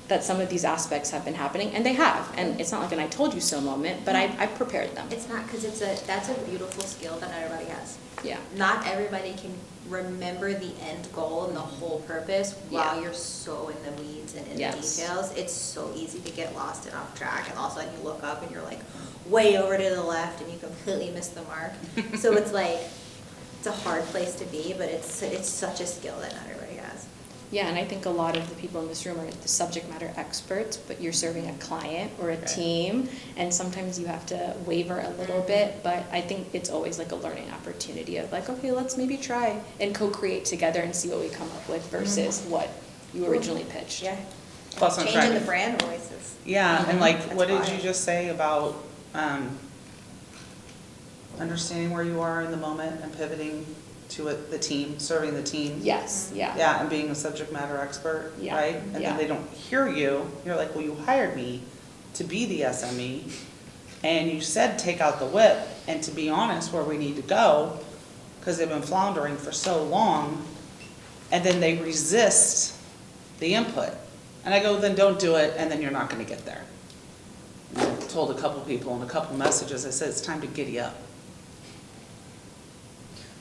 that some of these aspects have been happening, and they have. And it's not like an I told you so moment, but I prepared them. It's not, because that's a beautiful skill that not everybody has. Yeah. Not everybody can remember the end goal and the whole purpose while Yeah. you're so in the weeds and in the Yes. details. It's so easy to get lost and off track, and all of a sudden you look up and you're like way over to the left and you completely miss the mark. So it's like, it's a hard place to be, but it's such a skill that not everybody has. Yeah, and I think a lot of the people in this room are the subject matter experts, but you're serving a client or a team, and sometimes you have to waver a little bit, but I think it's always like a learning opportunity of like, okay, let's maybe try and co-create together and see what we come up with versus what you originally pitched. Yeah. Plus I'm Changing trying the to- brand voices. Yeah, and like, That's what did wild. you just say about, understanding where you are in the moment and pivoting to it, the team, serving the team? Yes, yeah. Yeah, and being a subject matter expert, Yeah, right? And yeah. then they don't hear you, you're like, well, you hired me to be the SME, and you said take out the whip, and to be honest, where we need to go, because they've been floundering for so long, and then they resist the input. And I go, then don't do it, and then you're not gonna get there. And I told a couple people in a couple messages, I said, it's time to giddy up.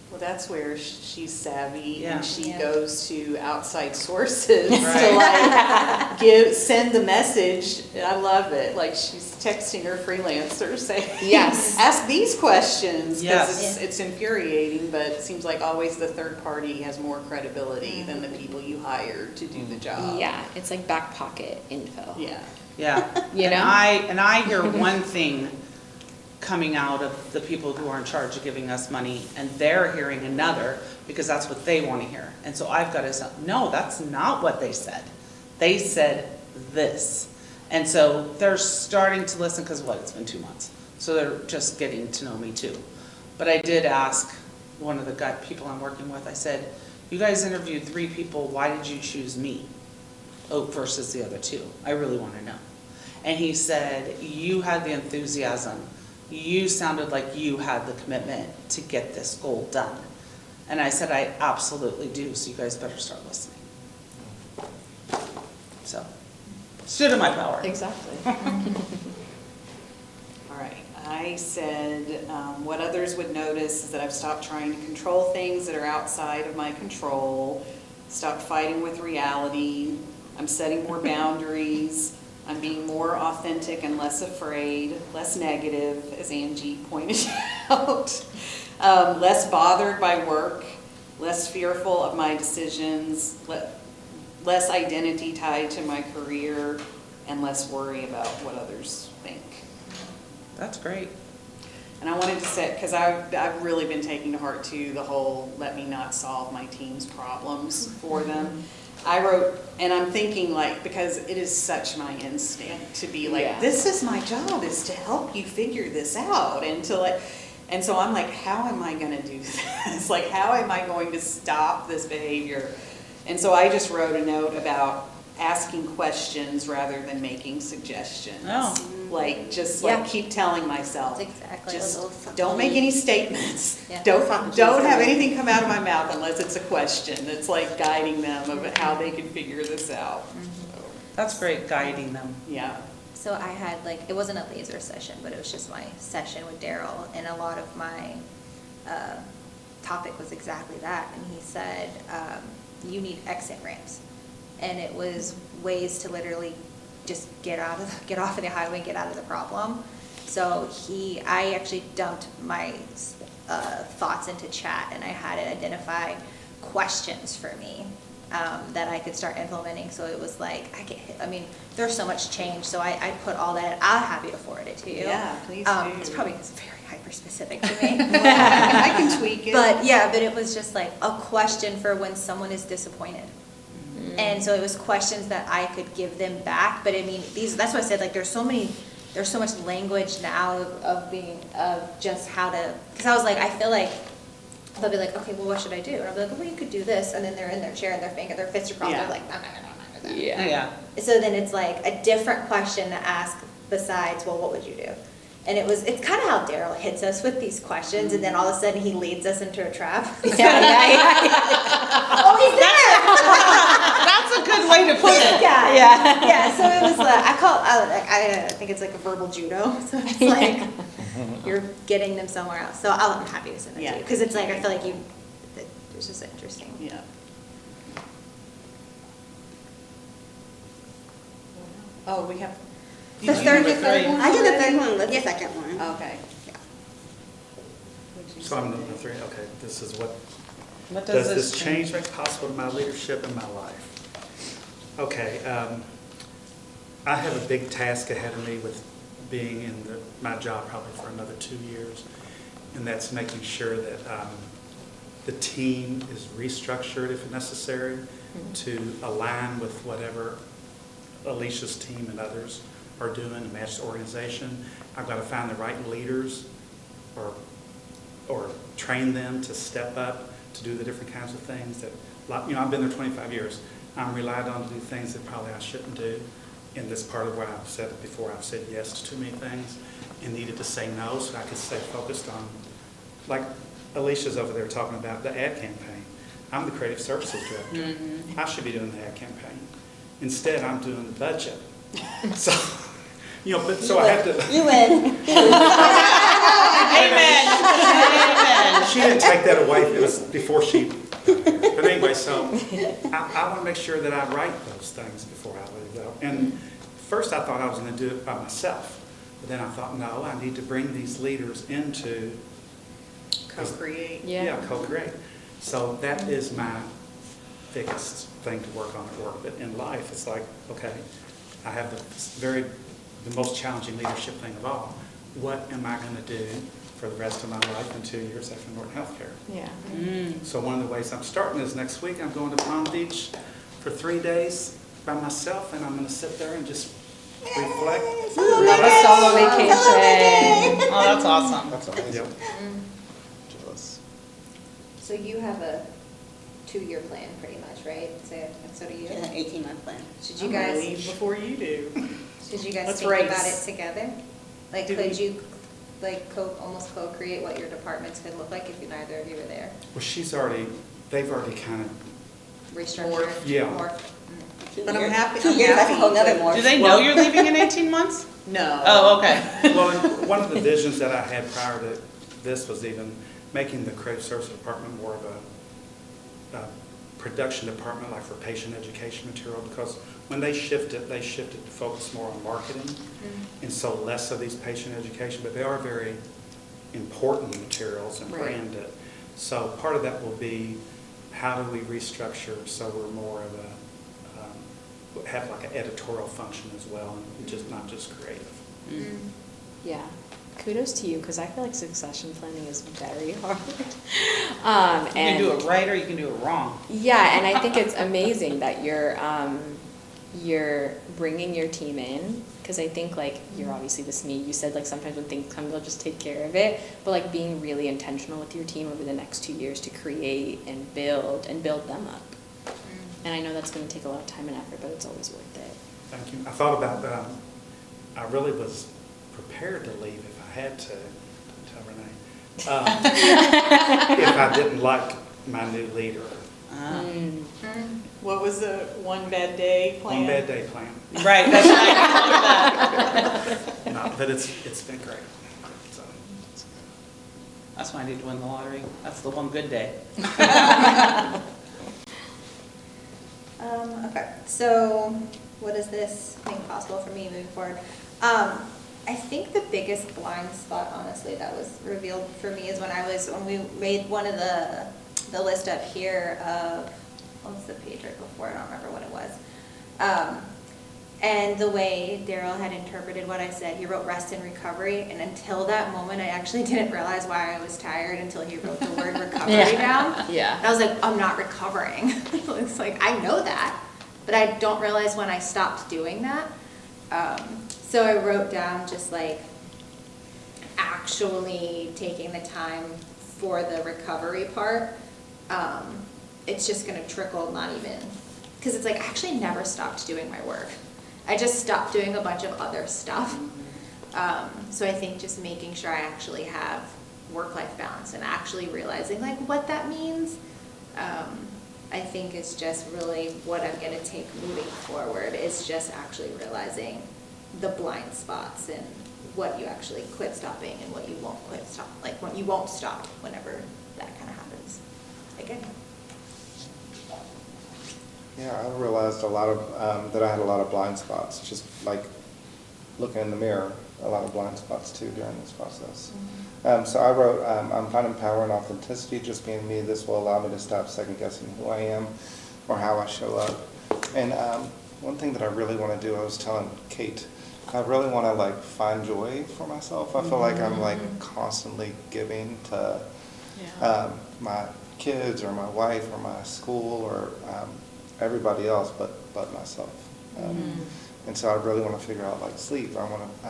Well, that's where she's savvy, Yeah. and she Yeah. goes to outside sources to Right. like send the message. I love it. Like, she's texting her freelancers saying, Yes. ask these questions, Yes. because it's infuriating, but it seems like always the third party has more credibility than the people you hired to do the job. Yeah, it's like back pocket info. Yeah. Yeah. You know? And I hear one thing coming out of the people who are in charge of giving us money, and they're hearing another, because that's what they want to hear. And so I've got to say, no, that's not what they said. They said this. And so they're starting to listen, because what, it's been 2 months. So they're just getting to know me too. But I did ask one of the gut people I'm working with, I said, you guys interviewed 3 people, why did you choose me versus the other 2? I really want to know. And he said, you had the enthusiasm. You sounded like you had the commitment to get this goal done. And I said, I absolutely do, so you guys better start listening. So, stood in my power. Exactly. All right, I said, what others would notice is that I've stopped trying to control things that are outside of my control, stopped fighting with reality, I'm setting more boundaries, I'm being more authentic and less afraid, less negative, as Angie pointed out, less bothered by work, less fearful of my decisions, less identity tied to my career, and less worry about what others think. That's great. And I wanted to say, because I've really been taking to heart too, the whole let me not solve my team's problems for them. I wrote, and I'm thinking like, because it is such my instinct to be like, Yeah. this is my job, is to help you figure this out, and to like, and so I'm like, how am I gonna do this? Like, how am I going to stop this behavior? And so I just wrote a note about asking questions rather than making suggestions. Oh. Like, just Yeah. like keep telling myself, That's exactly just what those- don't make any statements. Yeah. Don't have anything come out of my mouth unless it's a question. It's like guiding them of how they can figure this out. That's great, guiding them. Yeah. So I had like, it wasn't a laser session, but it was just my session with Daryl, and a lot of my topic was exactly that. And he said, you need exit ramps. And it was ways to literally just get off of the highway and get out of the problem. So I actually dumped my thoughts into chat, and I had it identify questions for me that I could start implementing. So it was like, there's so much change. So I put all that, I'm happy to forward it to you. Yeah, please do. It's probably very hyper-specific to me. I can tweak it. But yeah, but it was just like a question for when someone is disappointed. And so it was questions that I could give them back. But I mean, that's why I said, like, there's so much language now of just how to, because I was like, I feel like they'll be like, okay, well, what should I do? And I'll be like, well, you could do this. And then they're in their chair and their fists are crossed. Yeah. They're like, no, no. Yeah. So then it's like a different question to ask besides, well, what would you do? And it's kind of how Daryl hits us with these questions, and then all of a sudden he leads us into a trap. Oh, he's there! That's a good way to put it. Yeah. So it was I think it's like a verbal judo. So it's like you're getting them somewhere else. So I'm happy to send that to you, because it's like I feel like it's just interesting. Yeah. Oh, we have. The third number 3. one. I did the third one with the second one. Okay. So I'm number 3, okay, this is what, What does this change make possible to my leadership and my life? Okay, I have a big task ahead of me with being in my job probably for another 2 years, and that's making sure that the team is restructured if necessary to align with whatever Alicia's team and others are doing to match the organization. I've got to find the right leaders or train them to step up to do the different kinds of things that, I've been there 25 years. I'm relied on to do things that probably I shouldn't do. In this part of what I've said before, I've said yes to too many things and needed to say no so I could stay focused on, like Alicia's over there talking about the ad campaign. I'm the creative services director. I should be doing the ad campaign. Instead, I'm doing the budget. So, so I have to. You win. Amen. She didn't take that away. It was before she. But anyway, so I want to make sure that I write those things before I leave, though. And first I thought I was going to do it by myself. But then I thought, no, I need to bring these leaders into Co-create. Yeah. co-create. So that is my biggest thing to work on at work. But in life, it's like, okay, I have the most challenging leadership thing of all. What am I going to do for the rest of my life in 2 years after Norton Healthcare? Yeah. So one of the ways I'm starting is next week I'm going to Palm Beach for 3 days by myself, and I'm going to sit there and just reflect. A solo vacation. Oh, that's awesome. That's amazing. Yep. Jealous. So you have a 2-year plan pretty much, right? So do you? It's an 18-month plan. Should you I'm gonna guys, leave before you do. should you guys Let's think about race. it together? Like, Do could we- you, like, almost co-create what your departments could look like if neither of you were there? Well, they've already kind of, Restructure? Yeah. Morph? 2 But I'm years. happy- 2 I'm years, that's a happy whole nother to- more. Do they know you're leaving in 18 months? No. Oh, okay. well, and one of the visions that I had prior to this was even making the creative service department more of a production department, like for patient education material, because when they shifted to focus more on marketing, and so less of these patient education, but they are very important materials and Right. branded. So part of that will be, how do we restructure so we're more of have like an editorial function as well, and just not just creative. Yeah, kudos to you, because I feel like succession planning is very hard. You can do it right or you can do it wrong. Yeah, and I think it's amazing that you're bringing your team in, because I think like you're obviously this me. You said like sometimes when things come, they'll just take care of it, but like being really intentional with your team over the next 2 years to create and build them up. And I know that's going to take a lot of time and effort, but it's always worth it. Thank you. I thought about that. I really was prepared to leave if I had to, tell Renee, if I didn't like my new leader. What was the one bad day plan? One bad day plan. Right, that's right. I told you that. No, but it's been great. So, That's why I need to win the lottery. That's the one good day. Okay, so what does this make possible for me moving forward? I think the biggest blind spot, honestly, that was revealed for me is when we made one of the list up here of, what was the page right before, I don't remember what it was. And the way Daryl had interpreted what I said, he wrote rest and recovery, and until that moment, I actually didn't realize why I was tired until he wrote the word recovery down. Yeah. And I was like, I'm not recovering. It's like, I know that, but I don't realize when I stopped doing that. So I wrote down just like actually taking the time for the recovery part. It's just gonna trickle, not even, because it's like I actually never stopped doing my work. I just stopped doing a bunch of other stuff. So I think just making sure I actually have work-life balance and actually realizing like what that means, I think is just really what I'm gonna take moving forward, is just actually realizing the blind spots and what you actually quit stopping and what you won't quit stop, like what you won't stop whenever that kind of happens again. Yeah, I realized a lot of, that I had a lot of blind spots, just like looking in the mirror, a lot of blind spots too during this process. So I wrote, I'm finding power and authenticity, just being me. This will allow me to stop second guessing who I am or how I show up. And one thing that I really want to do, I was telling Kate, I really want to like find joy for myself. I feel like I'm like constantly giving to my kids or my wife or my school or everybody else but myself. And so I really want to figure out like sleep. I want to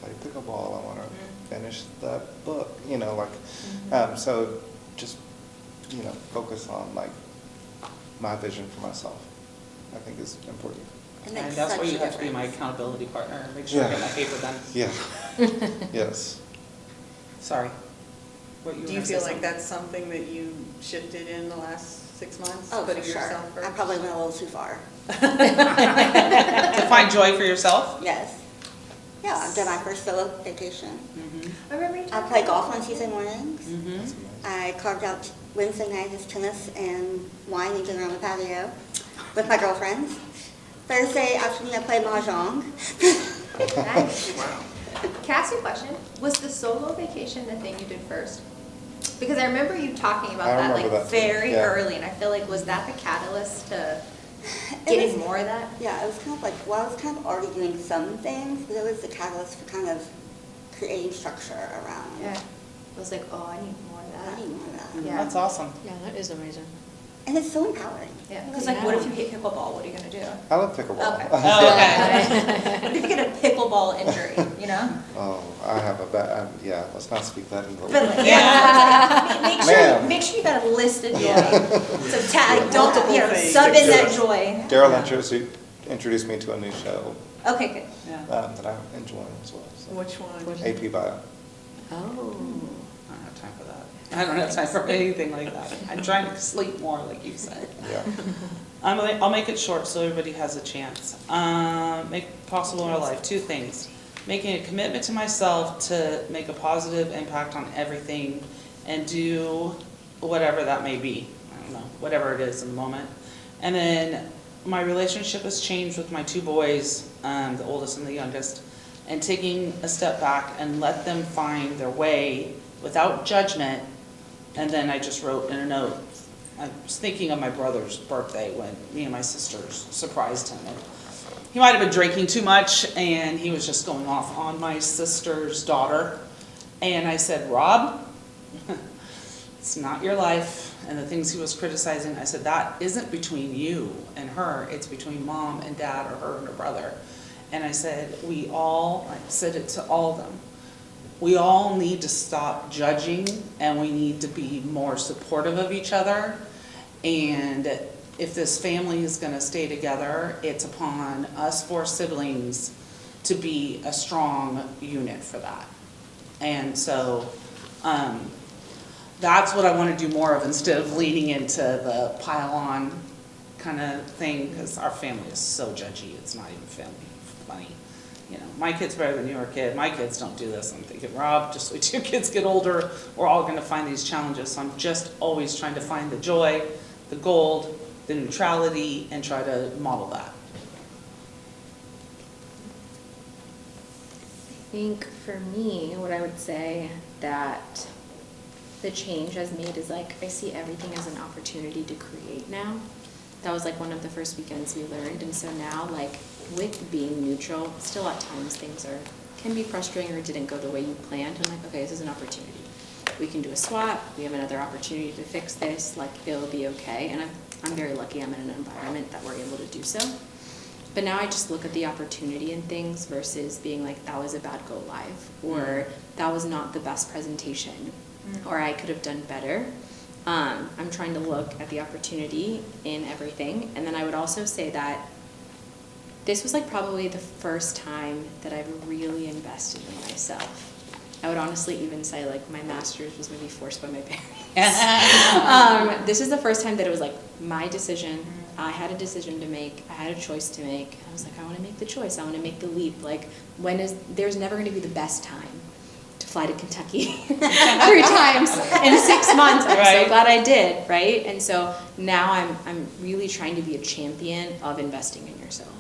play pickleball. I want to finish that book, you know, like, so just, you know, focus on like my vision for myself, I think is important. It And makes that's such why a you have to be my difference. accountability partner, and make sure I get my paper done. Yeah, yes. Sorry. What Do were you gonna say feel like something? that's something that you shifted in the last 6 months? Oh, for putting sure. yourself I first? probably went a little too far. To find joy for yourself? Yes. Yeah, I did my first solo vacation. I remember you I talking play about golf on Tuesday mornings. That's amazing. I carved out Wednesday night as tennis and wine and dinner on the patio with my girlfriends. Thursday afternoon, I played mahjong. Nice. Can I ask you a question? Was the solo vacation the thing you did first? Because I remember you talking about I that remember like that too, very yeah. early, and I feel like, was that the catalyst to It getting was- more of that? Yeah, it was kind of like, well, I was kind of already doing some things, but it was the catalyst for kind of creating structure around. Yeah. I was like, oh, I need more of I that. need more of that. Yeah. That's awesome. Yeah, that is amazing. And it's so empowering. Yeah, because like, what if you hit pickleball? What are you gonna do? I love pickleball. Okay. Oh, okay. What if you get a pickleball injury? You know? Oh, I have a bad, yeah, let's not speak that into the. But like, yeah, Ma'am. make sure you got a list of joy. Yeah. So don't, Multiple things. sub in that Yeah. joy. Daryl introduced me to a new show Okay, good. Yeah. that I'm enjoying as well. So. Which one? AP Bio. Oh. I don't have time for that. I don't have time for anything like that. I'm trying to sleep more, like you said. Yeah. I'll make it short so everybody has a chance. Make possible in our life, 2 things. Making a commitment to myself to make a positive impact on everything and do whatever that may be. I don't know, whatever it is in the moment. And then my relationship has changed with my 2 boys, the oldest and the youngest, and taking a step back and let them find their way without judgment. And then I just wrote in a note, I was thinking of my brother's birthday when me and my sisters surprised him. And he might have been drinking too much and he was just going off on my sister's daughter. And I said, Rob, it's not your life. And the things he was criticizing, I said, that isn't between you and her. It's between mom and dad or her and her brother. And I said, I said it to all of them. We all need to stop judging and we need to be more supportive of each other. And if this family is going to stay together, it's upon us 4 siblings to be a strong unit for that. And so that's what I want to do more of instead of leaning into the pile-on kind of thing, because our family is so judgy, it's not even funny. You know, my kid's better than your kid, my kids don't do this. I'm thinking, Rob, just wait till your kids get older, we're all going to find these challenges. So I'm just always trying to find the joy, the gold, the neutrality, and try to model that. I think for me, what I would say that the change has made is like, I see everything as an opportunity to create now. That was like one of the first weekends we learned. And so now, like, with being neutral, still at times things can be frustrating or didn't go the way you planned. I'm like, okay, this is an opportunity. We can do a swap. We have another opportunity to fix this. Like, it'll be okay. And I'm very lucky I'm in an environment that we're able to do so. But now I just look at the opportunity in things versus being like, that was a bad go live, or that was not the best presentation, or I could have done better. I'm trying to look at the opportunity in everything. And then I would also say that this was like probably the first time that I've really invested in myself. I would honestly even say like my master's was maybe forced by my parents. This is the first time that it was like my decision. I had a decision to make. I had a choice to make. I was like, I want to make the choice. I want to make the leap. Like, there's never going to be the best time to fly to Kentucky 3 times in 6 months. I'm so glad I did, right? And so now I'm really trying to be a champion of investing in yourself.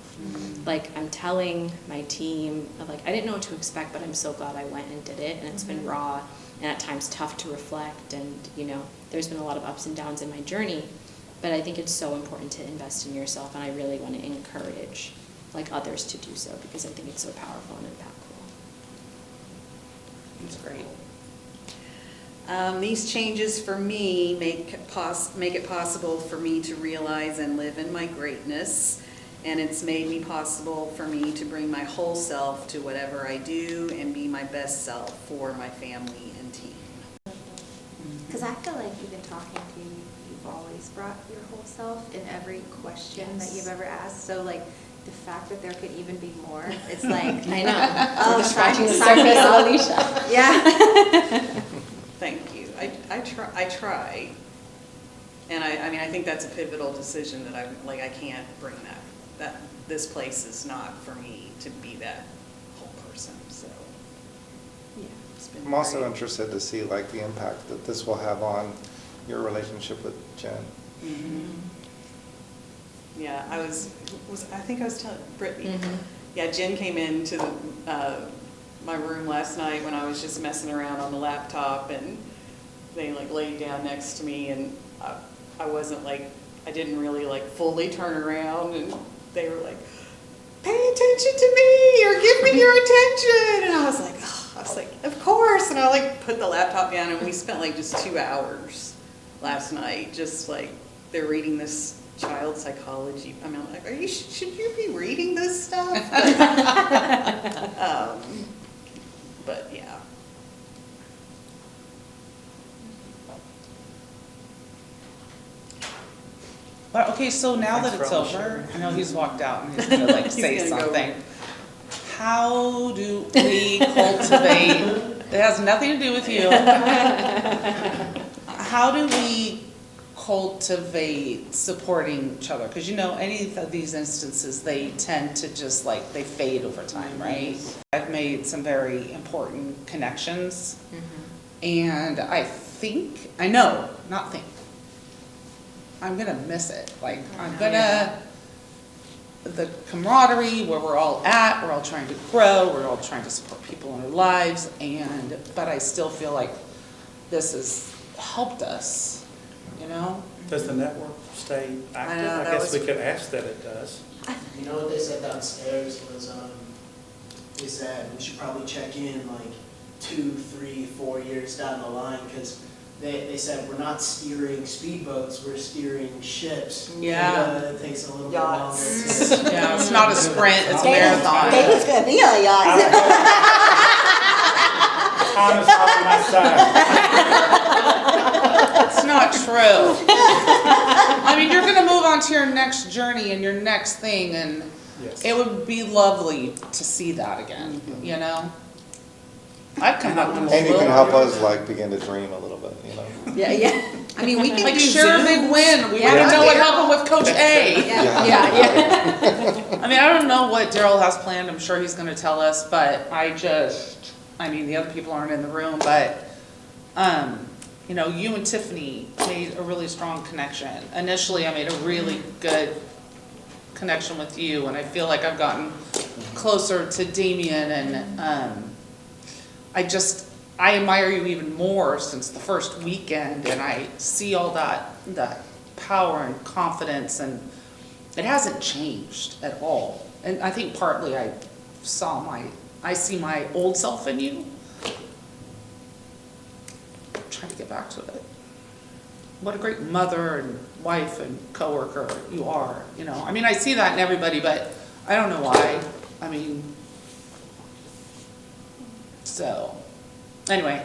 Like, I'm telling my team, like, I didn't know what to expect, but I'm so glad I went and did it. And it's been raw and at times tough to reflect. And, you know, there's been a lot of ups and downs in my journey. But I think it's so important to invest in yourself, and I really want to encourage like others to do so because I think it's so powerful and impactful. That's great. These changes for me make it possible for me to realize and live in my greatness, and it's made me possible for me to bring my whole self to whatever I do and be my best self for my family and team. Because I feel like even talking to you, you've always brought your whole self in every question that you've ever asked. So like the fact that there could even be more, it's like I know. oh, Scratching the sign me surface up. of Alicia. Yeah. Thank you. I try. And I mean, I think that's a pivotal decision that I can't bring that this place is not for me to be that whole person, so. Yeah, it's been I'm also great. interested to see like the impact that this will have on your relationship with Jen. Mm-hmm. Yeah, I think I was telling Brittany. Mm-hmm. Yeah, Jen came into my room last night when I was just messing around on the laptop, and they like laid down next to me, and I wasn't like, I didn't really like fully turn around, and they were like, pay attention to me or give me your attention. And I was like, of course. And I like put the laptop down, and we spent like just 2 hours last night, just like they're reading this child psychology. I mean, I'm like, should you be reading this stuff? But, Okay, so now that it's over, I know he's walked out and he's gonna like say gonna go. something. How do we cultivate, it has nothing to do with you. How do we cultivate supporting each other? Because you know, any of these instances, they tend to just like, they fade over time, right? I've made some very important connections. And I think, I know, not think, I'm gonna miss it. Like, I'm gonna, the camaraderie where we're all at, we're all trying to grow, we're all trying to support people in our lives, but I still feel like this has helped us, you know? Does the network stay active? know, I that guess was- we could ask that it does. You know what they said downstairs was, they said we should probably check in like 2, 3, 4 years down the line, because they said we're not steering speedboats, we're steering ships. Yeah. And, it takes a little bit longer Yachts. to. Yeah, it's not a sprint, it's a David's marathon. gonna be on a yacht. Time is on my side. It's not true. I mean, you're gonna move on to your next journey and your next thing, and Yes. it would be lovely to see that again, you know? I've come up with a And you can little, help us like begin to dream a little bit, you know? Yeah, yeah. I mean, we can like do share a big Zooms. win. We Yeah. wanna know what happened with Coach A. Yeah, yeah. I mean, I don't know what Daryl has planned, I'm sure he's gonna tell us, but I mean, the other people aren't in the room, but, you know, you and Tiffany made a really strong connection. Initially, I made a really good connection with you, and I feel like I've gotten closer to Damien, and, I admire you even more since the first weekend, and I see all that power and confidence, and it hasn't changed at all. And I think partly I see my old self in you. I'm trying to get back to it. What a great mother and wife and coworker you are, you know. I mean, I see that in everybody, but I don't know why. I mean, so, anyway.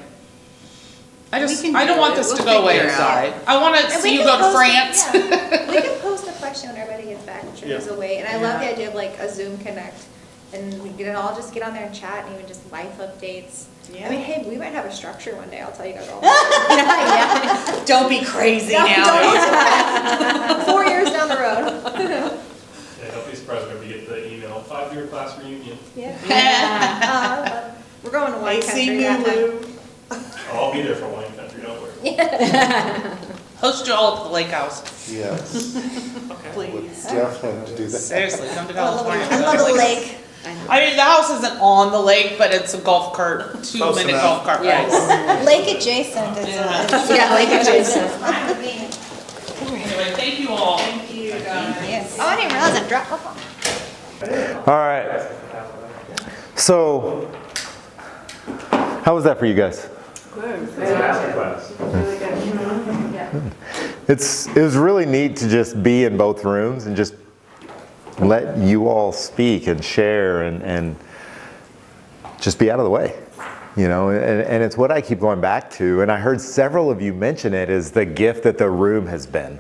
I can don't do want it. this to We'll go away figure it out. inside. I want to And we see you can go to post it- France. yeah. We can post the question when everybody gets back, I'm sure there's a way, and I love the Yeah. idea of like a Zoom connect, and we can all just get on there and chat, and even just life updates. I mean, hey, we might have a structure one day, I'll tell you guys all. Yeah. Don't be crazy No, now. don't. 4 years down the road. Yeah, don't be surprised whenever you get the email, 5-year class reunion. Yeah. We're going to wine country that time. I'll be there for wine country, don't worry. Host you all at the lake house. Yes, would Please. definitely do that. Seriously, come to I love California. I love the lake. I mean, the house isn't on the lake, but it's a golf cart, Close 2-minute enough. golf cart ride. Yes. Lake adjacent is, Yeah, lake adjacent. Anyway, thank you all. Thank you, guys. yes. Oh, I didn't realize I dropped my phone. All right. So, how was that for you guys? It was really neat to just be in both rooms and just let you all speak and share and just be out of the way, you know, and it's what I keep going back to, and I heard several of you mention it, is the gift that the room has been,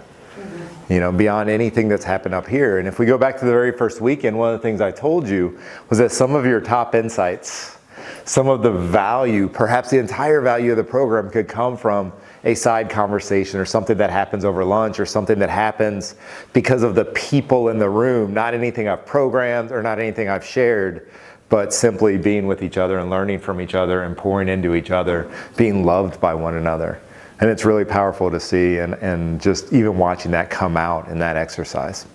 you know, beyond anything that's happened up here. And if we go back to the very first weekend, one of the things I told you was that some of your top insights, some of the value, perhaps the entire value of the program could come from a side conversation or something that happens over lunch or something that happens because of the people in the room, not anything I've programmed or not anything I've shared, but simply being with each other and learning from each other and pouring into each other, being loved by one another. And it's really powerful to see and just even watching that come out in that exercise.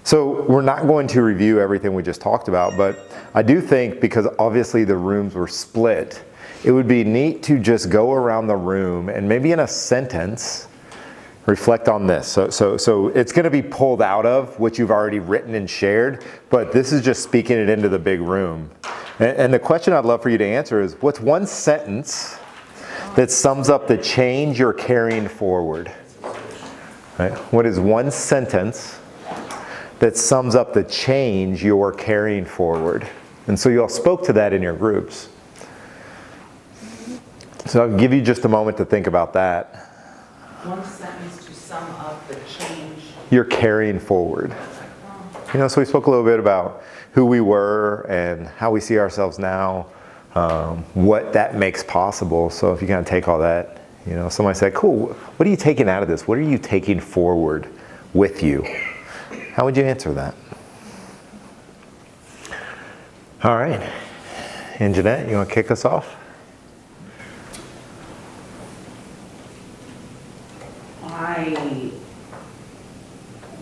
So we're not going to review everything we just talked about, but I do think, because obviously the rooms were split, it would be neat to just go around the room and maybe in a sentence reflect on this. So it's going to be pulled out of what you've already written and shared, but this is just speaking it into the big room. And the question I'd love for you to answer is, what's one sentence that sums up the change you're carrying forward? Right? What is one sentence that sums up the change you're carrying forward? And so you all spoke to that in your groups. So I'll give you just a moment to think about that. One sentence to sum up the change you're carrying forward. You know, so we spoke a little bit about who we were and how we see ourselves now, what that makes possible. So if you kind of take all that, you know, somebody said, cool, what are you taking out of this? What are you taking forward with you? How would you answer that? All right. And Jeanette, you want to kick us off? I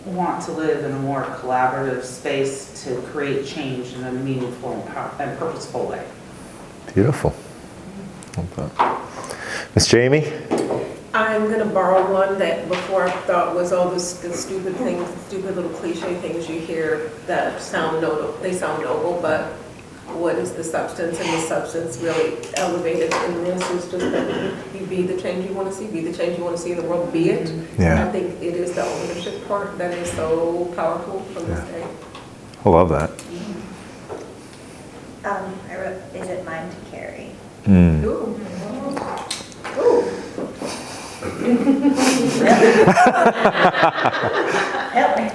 want to live in a more collaborative space to create change in a meaningful and purposeful way. Beautiful. Miss Jamie? I'm gonna borrow one that before I thought was all the stupid things, stupid little cliche things you hear that sound noble, but what is the substance? And the substance really elevated in this is just that you be the change you want to see, be the change you want to see in the world, be it. Yeah. I think it is the ownership part that is so powerful from this day. I love that. I wrote, is it mine to carry? Mm. Ooh. Ooh. Help me.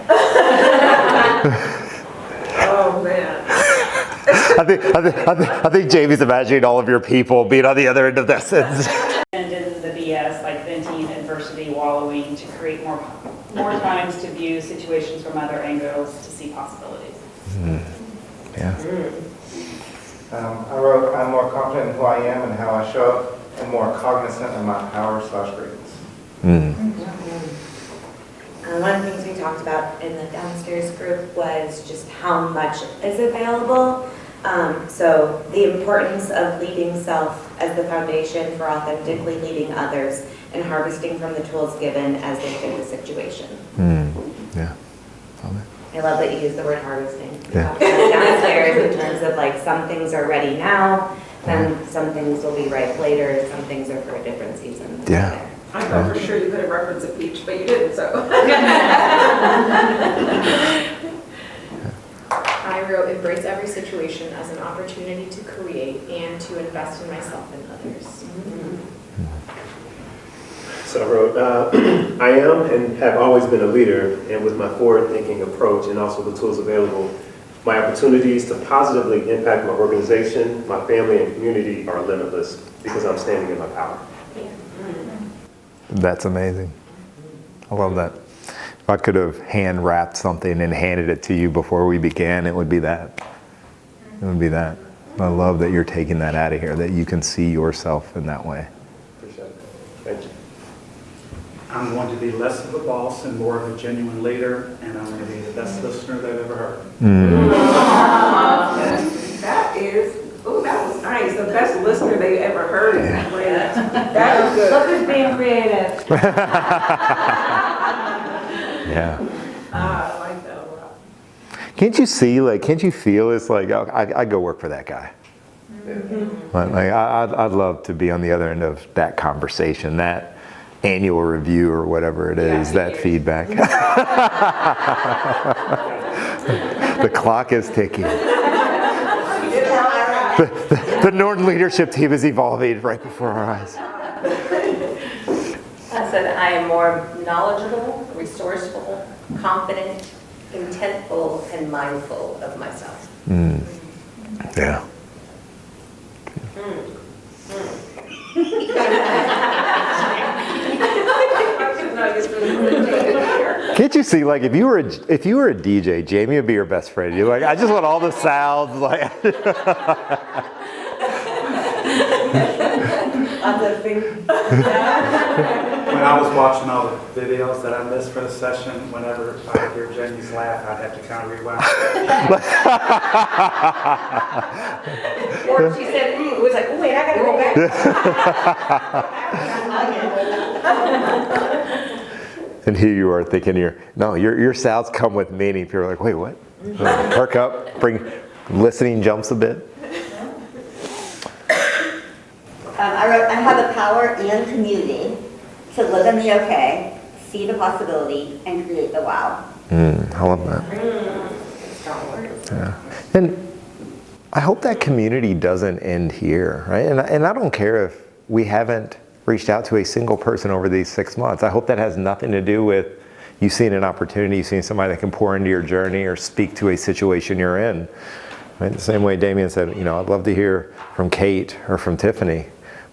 Oh, man. I think Jamie's imagining all of your people being on the other end of that sentence. And in the BS, like venting, adversity, wallowing, to create more times to view situations from other angles, to see possibilities. Mm. Yeah. I wrote, I'm more confident in who I am and how I show up, and more cognizant of my power/greatness. Mm. One of the things we talked about in the downstairs group was just how much is available. So the importance of leading self as the foundation for authentically leading others and harvesting from the tools given as they fit the situation. Mm. Yeah. I love that you use the word harvesting. Yeah. Downstairs in terms of like some things are ready now, then some things will be ripe later, some things are for a different season. Yeah. I thought for sure you could have referenced a peach, but you didn't, so. I wrote, embrace every situation as an opportunity to create and to invest in myself and others. So I wrote, I am and have always been a leader, and with my forward-thinking approach and also the tools available, my opportunities to positively impact my organization, my family, and community are limitless because I'm standing in my power. That's amazing. I love that. If I could have hand wrapped something and handed it to you before we began, it would be that. It would be that. I love that you're taking that out of here, that you can see yourself in that way. Appreciate it. Thank you. I'm going to be less of a boss and more of a genuine leader, and I'm going to be the best listener they've ever heard. Mm. That is, oh, that was nice. The best listener they ever heard is great. That was good. Look who's being creative. Yeah. I like that a lot. Can't you see, like, can't you feel it's like, oh, I'd go work for that guy. Mm-hmm. Like, I'd love to be on the other end of that conversation, that annual review or whatever it is, that feedback. The clock is ticking. The Norton leadership team is evolving right before our eyes. I said I am more knowledgeable, resourceful, confident, intentful, and mindful of myself. Mm. Yeah. Can't you see, like, if you were a DJ, Jamie would be your best friend. You're like, I just want all the sounds, like. When I was watching all the videos that I missed for the session, whenever I would hear Jamie's laugh, I'd have to kind of rewind. Or she said, it was like, oh wait, I gotta go back. And here you are thinking, your sounds come with meaning. People are like, wait, what? Perk up, listening jumps a bit. I wrote, I have the power and community to live in the okay, see the possibility, and create the wow. I love that. Yeah. And I hope that community doesn't end here, right? And I don't care if we haven't reached out to a single person over these 6 months. I hope that has nothing to do with you've seen an opportunity, you've seen somebody that can pour into your journey or speak to a situation you're in. Right? The same way Damien said, I'd love to hear from Kate or from Tiffany.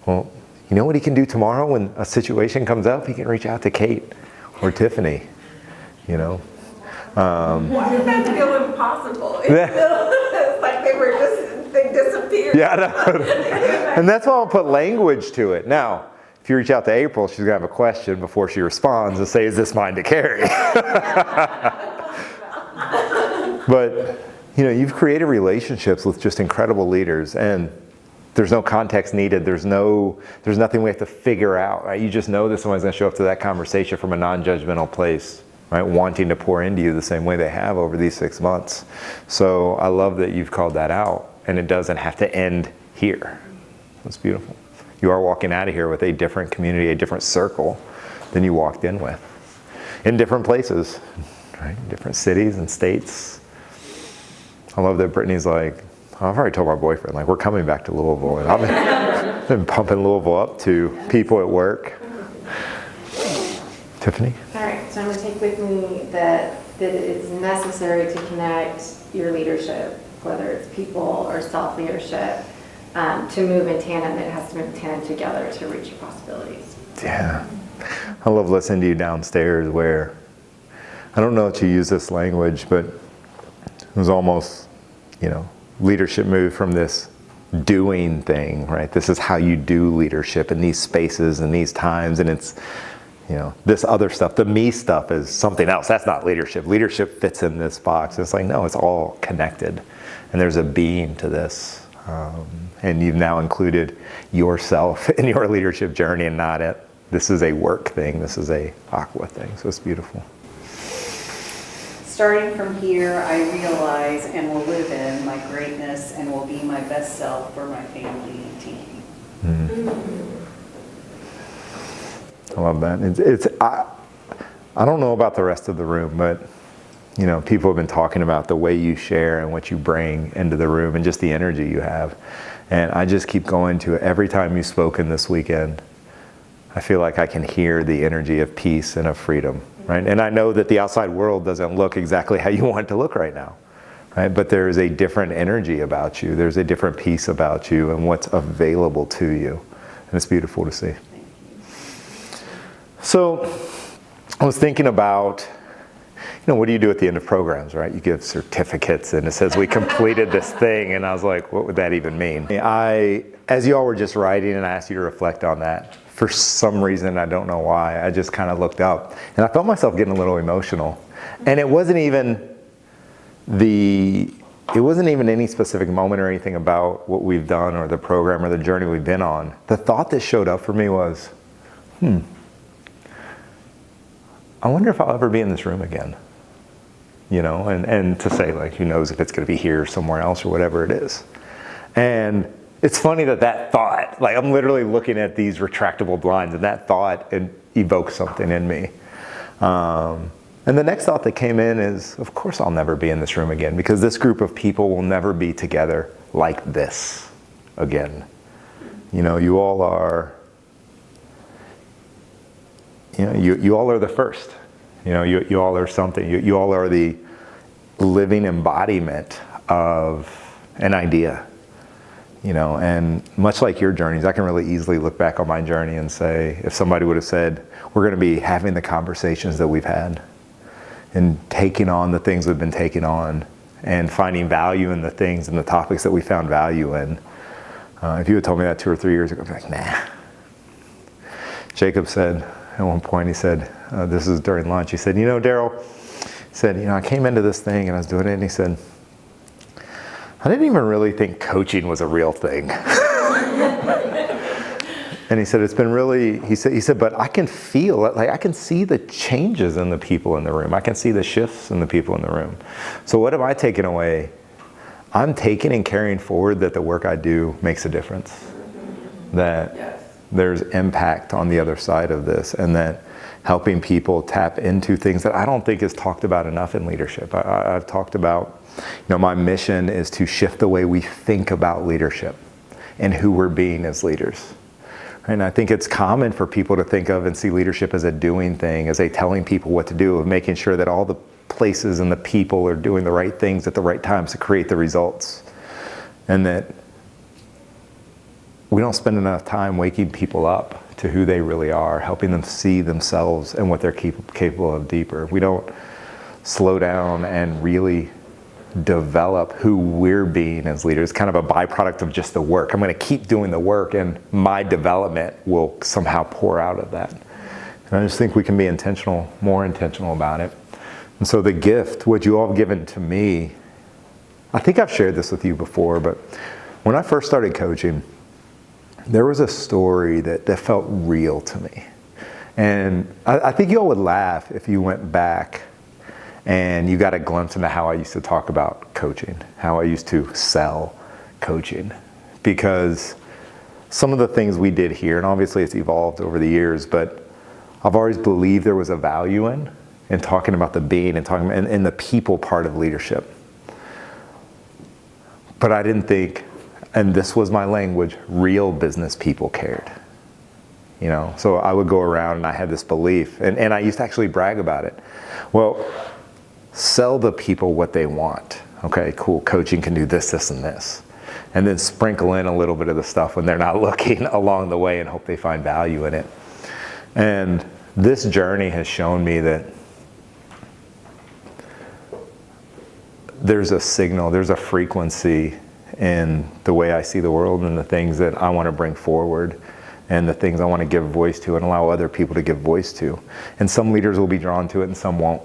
Well, you know what he can do tomorrow when a situation comes up? He can reach out to Kate or Tiffany, Why did that feel impossible? It's like they disappeared. Yeah, I know. And that's why I'll put language to it. Now, if you reach out to April, she's going to have a question before she responds and say, is this mine to carry? But, you've created relationships with just incredible leaders, and there's no context needed. There's nothing we have to figure out, right? You just know that someone's going to show up to that conversation from a non-judgmental place, right? Wanting to pour into you the same way they have over these 6 months. So I love that you've called that out, and it doesn't have to end here. That's beautiful. You are walking out of here with a different community, a different circle than you walked in with. In different places, right? Different cities and states. I love that Brittany's like, I've already told my boyfriend, we're coming back to Louisville. And I've been pumping Louisville up to people at work. Tiffany? All right, so I'm going to take with me that it's necessary to connect your leadership, whether it's people or self-leadership, to move in tandem. It has to move in tandem together to reach your possibilities. Yeah. I love listening to you downstairs where, I don't know if you use this language, but it was almost, leadership moved from this doing thing, right? This is how you do leadership in these spaces and these times, and it's, this other stuff, the me stuff is something else. That's not leadership. Leadership fits in this box. It's like, no, it's all connected, and there's a being to this. And you've now included yourself in your leadership journey and not this is a work thing, this is a aqua thing. So it's beautiful. Starting from here, I realize and will live in my greatness and will be my best self for my family and team. I love that. I don't know about the rest of the room, but people have been talking about the way you share and what you bring into the room and just the energy you have. And I just keep going to it. Every time you've spoken this weekend, I feel like I can hear the energy of peace and of freedom, right? And I know that the outside world doesn't look exactly how you want it to look right now, right? But there is a different energy about you. There's a different peace about you and what's available to you. And it's beautiful to see. So I was thinking about, what do you do at the end of programs, right? You give certificates and it says we completed this thing, and I was like, what would that even mean? As you all were just writing, and I asked you to reflect on that, for some reason, I don't know why, I just kind of looked up and I felt myself getting a little emotional. And it wasn't even any specific moment or anything about what we've done or the program or the journey we've been on. The thought that showed up for me was, I wonder if I'll ever be in this room again. And to say, who knows if it's going to be here or somewhere else or whatever it is. And it's funny that thought, I'm literally looking at these retractable blinds, and that thought evokes something in me. And the next thought that came in is, of course I'll never be in this room again, because this group of people will never be together like this again. You all are, you all are the first. You all are something. You all are the living embodiment of an idea. And much like your journeys, I can really easily look back on my journey and say, if somebody would have said, we're going to be having the conversations that we've had and taking on the things we've been taking on and finding value in the things and the topics that we found value in. If you had told me that 2 or 3 years ago, I'd be like, nah. Jacob said, at one point, he said, this is during lunch, he said, Daryl, he said, I came into this thing and I was doing it, and he said, I didn't even really think coaching was a real thing. And he said, it's been really, he said, but I can feel it, I can see the changes in the people in the room. I can see the shifts in the people in the room. So what am I taking away? I'm taking and carrying forward that the work I do makes a difference. That there's impact on the other side of this, and that helping people tap into things that I don't think is talked about enough in leadership. I've talked about, my mission is to shift the way we think about leadership and who we're being as leaders. And I think it's common for people to think of and see leadership as a doing thing, as a telling people what to do, of making sure that all the places and the people are doing the right things at the right times to create the results. And that we don't spend enough time waking people up to who they really are, helping them see themselves and what they're capable of deeper. We don't slow down and really develop who we're being as leaders. It's kind of a byproduct of just the work. I'm going to keep doing the work and my development will somehow pour out of that. And I just think we can be intentional, more intentional about it. And so the gift, what you all have given to me, I think I've shared this with you before, but when I first started coaching, there was a story that felt real to me. And I think you all would laugh if you went back and you got a glimpse into how I used to talk about coaching, how I used to sell coaching. Because some of the things we did here, and obviously it's evolved over the years, but I've always believed there was a value in talking about the being and talking about, in the people part of leadership. But I didn't think, and this was my language, real business people cared. You know, so I would go around and I had this belief, and I used to actually brag about it. Well, sell the people what they want. Okay, cool, coaching can do this, this, and this. And then sprinkle in a little bit of the stuff when they're not looking along the way and hope they find value in it. And this journey has shown me that there's a signal, there's a frequency in the way I see the world and the things that I want to bring forward and the things I want to give voice to and allow other people to give voice to. And some leaders will be drawn to it and some won't.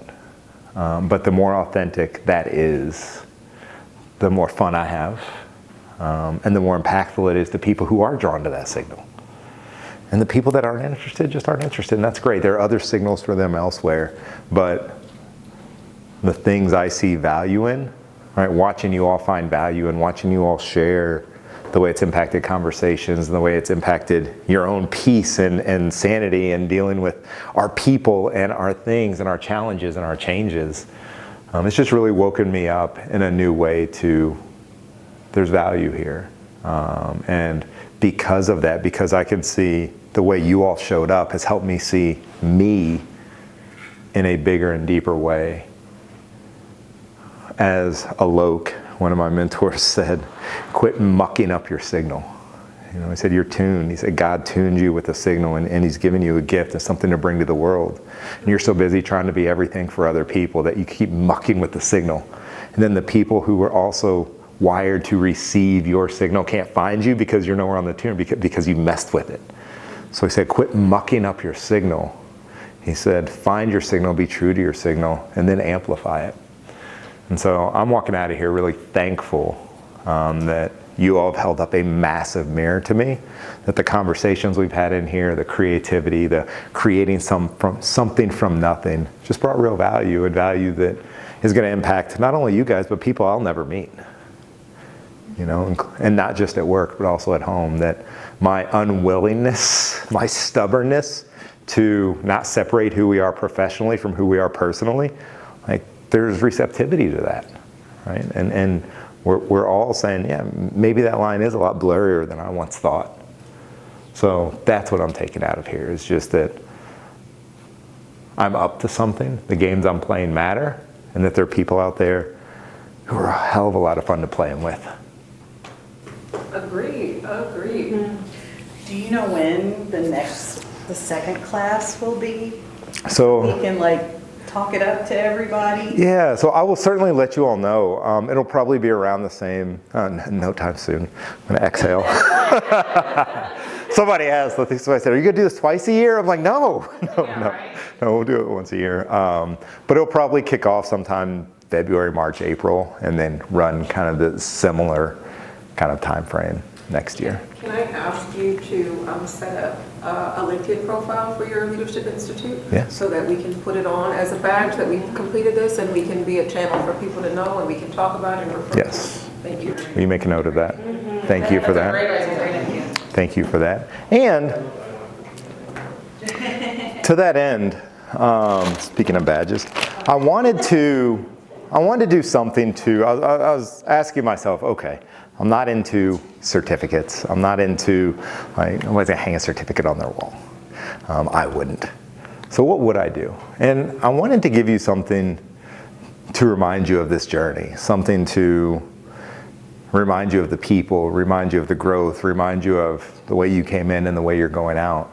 But the more authentic that is, the more fun I have, and the more impactful it is to people who are drawn to that signal. And the people that aren't interested just aren't interested, and that's great. There are other signals for them elsewhere, but the things I see value in, right, watching you all find value and watching you all share the way it's impacted conversations and the way it's impacted your own peace and sanity and dealing with our people and our things and our challenges and our changes. It's just really woken me up in a new way to, there's value here. And because of that, because I can see the way you all showed up has helped me see me in a bigger and deeper way. As Alok, one of my mentors, said, quit mucking up your signal. You know, he said, you're tuned. He said, God tuned you with a signal and he's given you a gift and something to bring to the world. And you're so busy trying to be everything for other people that you keep mucking with the signal. And then the people who were also wired to receive your signal can't find you because you're nowhere on the tune because you messed with it. So he said, quit mucking up your signal. He said, find your signal, be true to your signal, and then amplify it. And so I'm walking out of here really thankful that you all have held up a massive mirror to me, that the conversations we've had in here, the creativity, the creating something from nothing, just brought real value, and value that is going to impact not only you guys, but people I'll never meet. You know, and not just at work, but also at home, that my unwillingness, my stubbornness to not separate who we are professionally from who we are personally, like, there's receptivity to that, right? And we're all saying, yeah, maybe that line is a lot blurrier than I once thought. So that's what I'm taking out of here, is just that I'm up to something, the games I'm playing matter, and that there are people out there who are a hell of a lot of fun to play them with. Agreed. Do you know when the second class will be? So We can talk it up to everybody? Yeah, so I will certainly let you all know. It'll probably be around the same, no time soon. I'm gonna exhale. Somebody asked, I think somebody said, are you gonna do this twice a year? I'm like, no, we'll do it once a year. But it'll probably kick off sometime February, March, April, and then run kind of the similar kind of time frame next year. Can I ask you to set up a LinkedIn profile for your Leadership Institute? Yeah. So that we can put it on as a badge that we've completed this, and we can be a channel for people to know, and we can talk about it and refer to it. Yes. Thank you. Will you make a note of that? Thank you for that. Thank you for that. And to that end, speaking of badges, I wanted to do something I was asking myself, okay, I'm not into certificates. I'm not into, like, nobody's gonna hang a certificate on their wall. I wouldn't. So what would I do? And I wanted to give you something to remind you of this journey, something to remind you of the people, remind you of the growth, remind you of the way you came in and the way you're going out.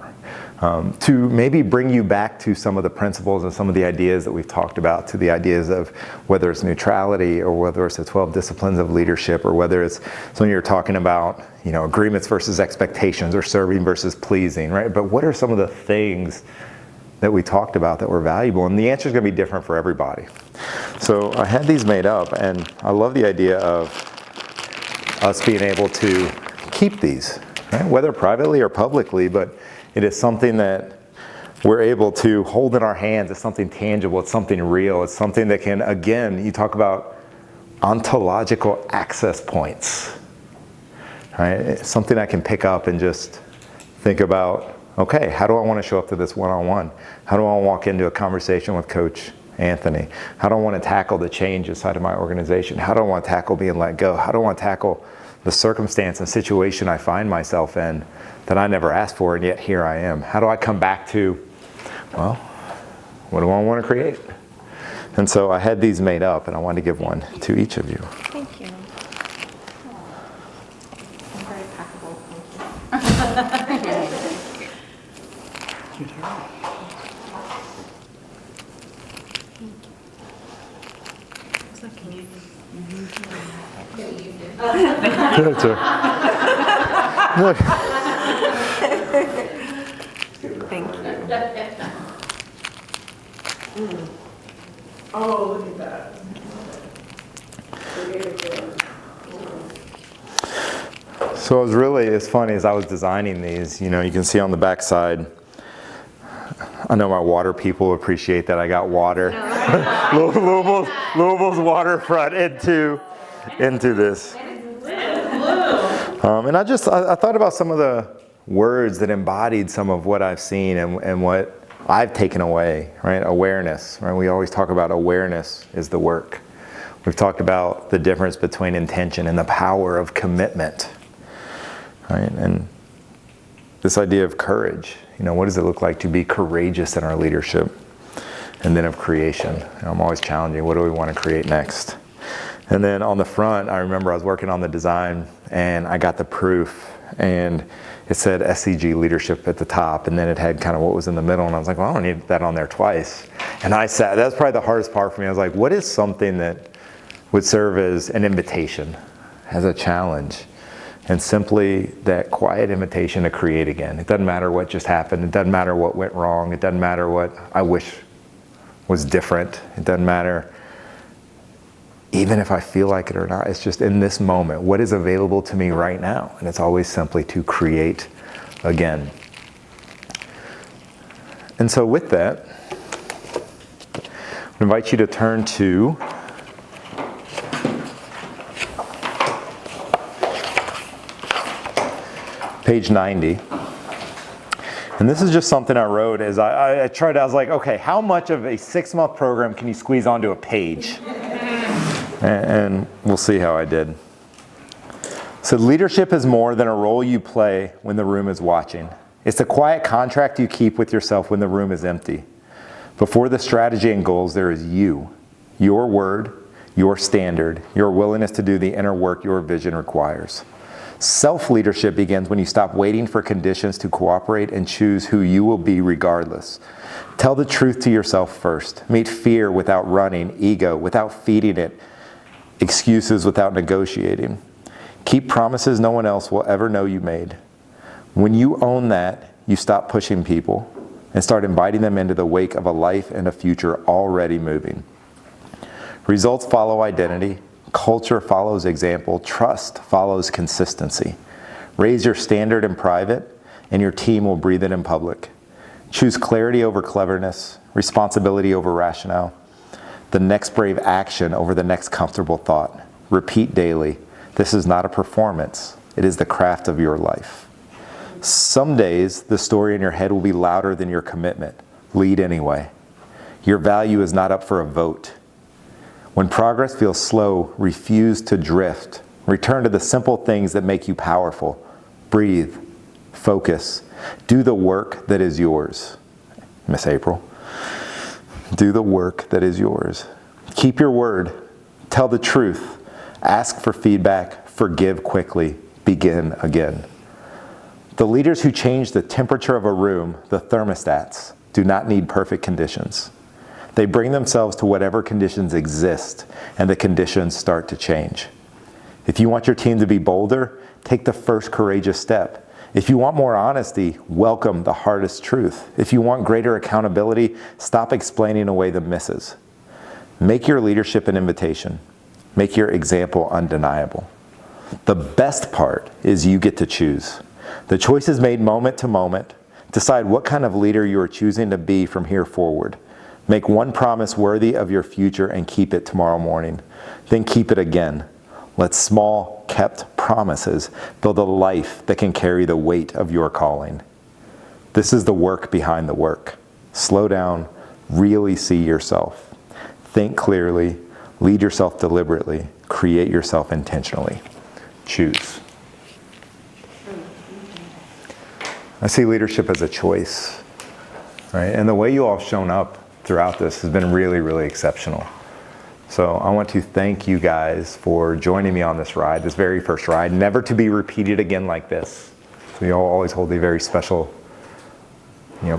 To maybe bring you back to some of the principles and some of the ideas that we've talked about, to the ideas of whether it's neutrality or whether it's the 12 disciplines of leadership, or whether it's something you're talking about, you know, agreements versus expectations, or serving versus pleasing, right? But what are some of the things that we talked about that were valuable? And the answer is going to be different for everybody. So I had these made up, and I love the idea of us being able to keep these, right? Whether privately or publicly, but it is something that we're able to hold in our hands. It's something tangible. It's something real. It's something that can, again, you talk about ontological access points, right? It's something I can pick up and just think about, okay, how do I want to show up to this one-on-one? How do I walk into a conversation with Coach Anthony? How do I want to tackle the change inside of my organization? How do I want to tackle being let go? How do I want to tackle the circumstance and situation I find myself in that I never asked for, and yet here I am? How do I come back to, well, what do I want to create? And so I had these made up, and I wanted to give one to each of you. Thank you. I'm very packable. Thank you. That's right. Thank you. Oh, look at that. So it was really, it's funny, as I was designing these, you know, you can see on the back side, I know my water people appreciate that I got water. Louisville's waterfront into this. And I thought about some of the words that embodied some of what I've seen and what I've taken away, right? Awareness, right? We always talk about awareness is the work. We've talked about the difference between intention and the power of commitment, right? And this idea of courage, you know, what does it look like to be courageous in our leadership? And then of creation. You know, I'm always challenging, what do we want to create next? And then on the front, I remember I was working on the design and I got the proof, and it said SCG leadership at the top, and then it had kind of what was in the middle, and I was like, well, I don't need that on there twice. And I sat, that's probably the hardest part for me. I was like, what is something that would serve as an invitation, as a challenge? And simply that quiet invitation to create again. It doesn't matter what just happened. It doesn't matter what went wrong. It doesn't matter what I wish was different. It doesn't matter even if I feel like it or not. It's just in this moment, what is available to me right now? And it's always simply to create again. And so with that, I invite you to turn to page 90. And this is just something I wrote as I was like, okay, how much of a 6-month program can you squeeze onto a page? And we'll see how I did. So leadership is more than a role you play when the room is watching. It's the quiet contract you keep with yourself when the room is empty. Before the strategy and goals, there is you, your word, your standard, your willingness to do the inner work your vision requires. Self-leadership begins when you stop waiting for conditions to cooperate and choose who you will be regardless. Tell the truth to yourself first. Meet fear without running, ego without feeding it, excuses without negotiating. Keep promises no one else will ever know you made. When you own that, you stop pushing people and start inviting them into the wake of a life and a future already moving. Results follow identity. Culture follows example. Trust follows consistency. Raise your standard in private, and your team will breathe it in public. Choose clarity over cleverness, responsibility over rationale, the next brave action over the next comfortable thought. Repeat daily. This is not a performance. It is the craft of your life. Some days, the story in your head will be louder than your commitment. Lead anyway. Your value is not up for a vote. When progress feels slow, refuse to drift. Return to the simple things that make you powerful. Breathe. Focus. Do the work that is yours. Miss April. Do the work that is yours. Keep your word. Tell the truth. Ask for feedback. Forgive quickly. Begin again. The leaders who change the temperature of a room, the thermostats, do not need perfect conditions. They bring themselves to whatever conditions exist, and the conditions start to change. If you want your team to be bolder, take the first courageous step. If you want more honesty, welcome the hardest truth. If you want greater accountability, stop explaining away the misses. Make your leadership an invitation. Make your example undeniable. The best part is you get to choose. The choice is made moment to moment. Decide what kind of leader you are choosing to be from here forward. Make one promise worthy of your future and keep it tomorrow morning. Then keep it again. Let small, kept promises build a life that can carry the weight of your calling. This is the work behind the work. Slow down, really see yourself. Think clearly, lead yourself deliberately, create yourself intentionally. Choose. I see leadership as a choice, right? And the way you all have shown up throughout this has been really, really exceptional. So I want to thank you guys for joining me on this ride, this very first ride, never to be repeated again like this. So you all always hold a very special,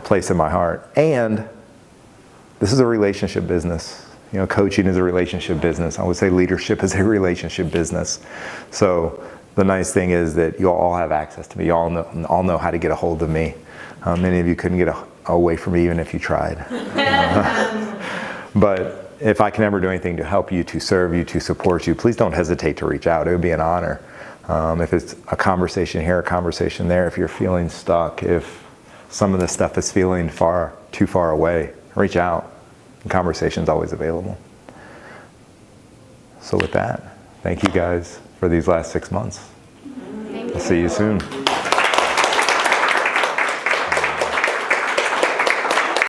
place in my heart. And this is a relationship business. Coaching is a relationship business. I would say leadership is a relationship business. So the nice thing is that you all have access to me. You all know how to get a hold of me. Many of you couldn't get away from me even if you tried. But if I can ever do anything to help you, to serve you, to support you, please don't hesitate to reach out. It would be an honor. If it's a conversation here, a conversation there, if you're feeling stuck, if some of this stuff is feeling too far away, reach out. The conversation's always available. So with that, thank you guys for these last 6 months. I'll see you soon.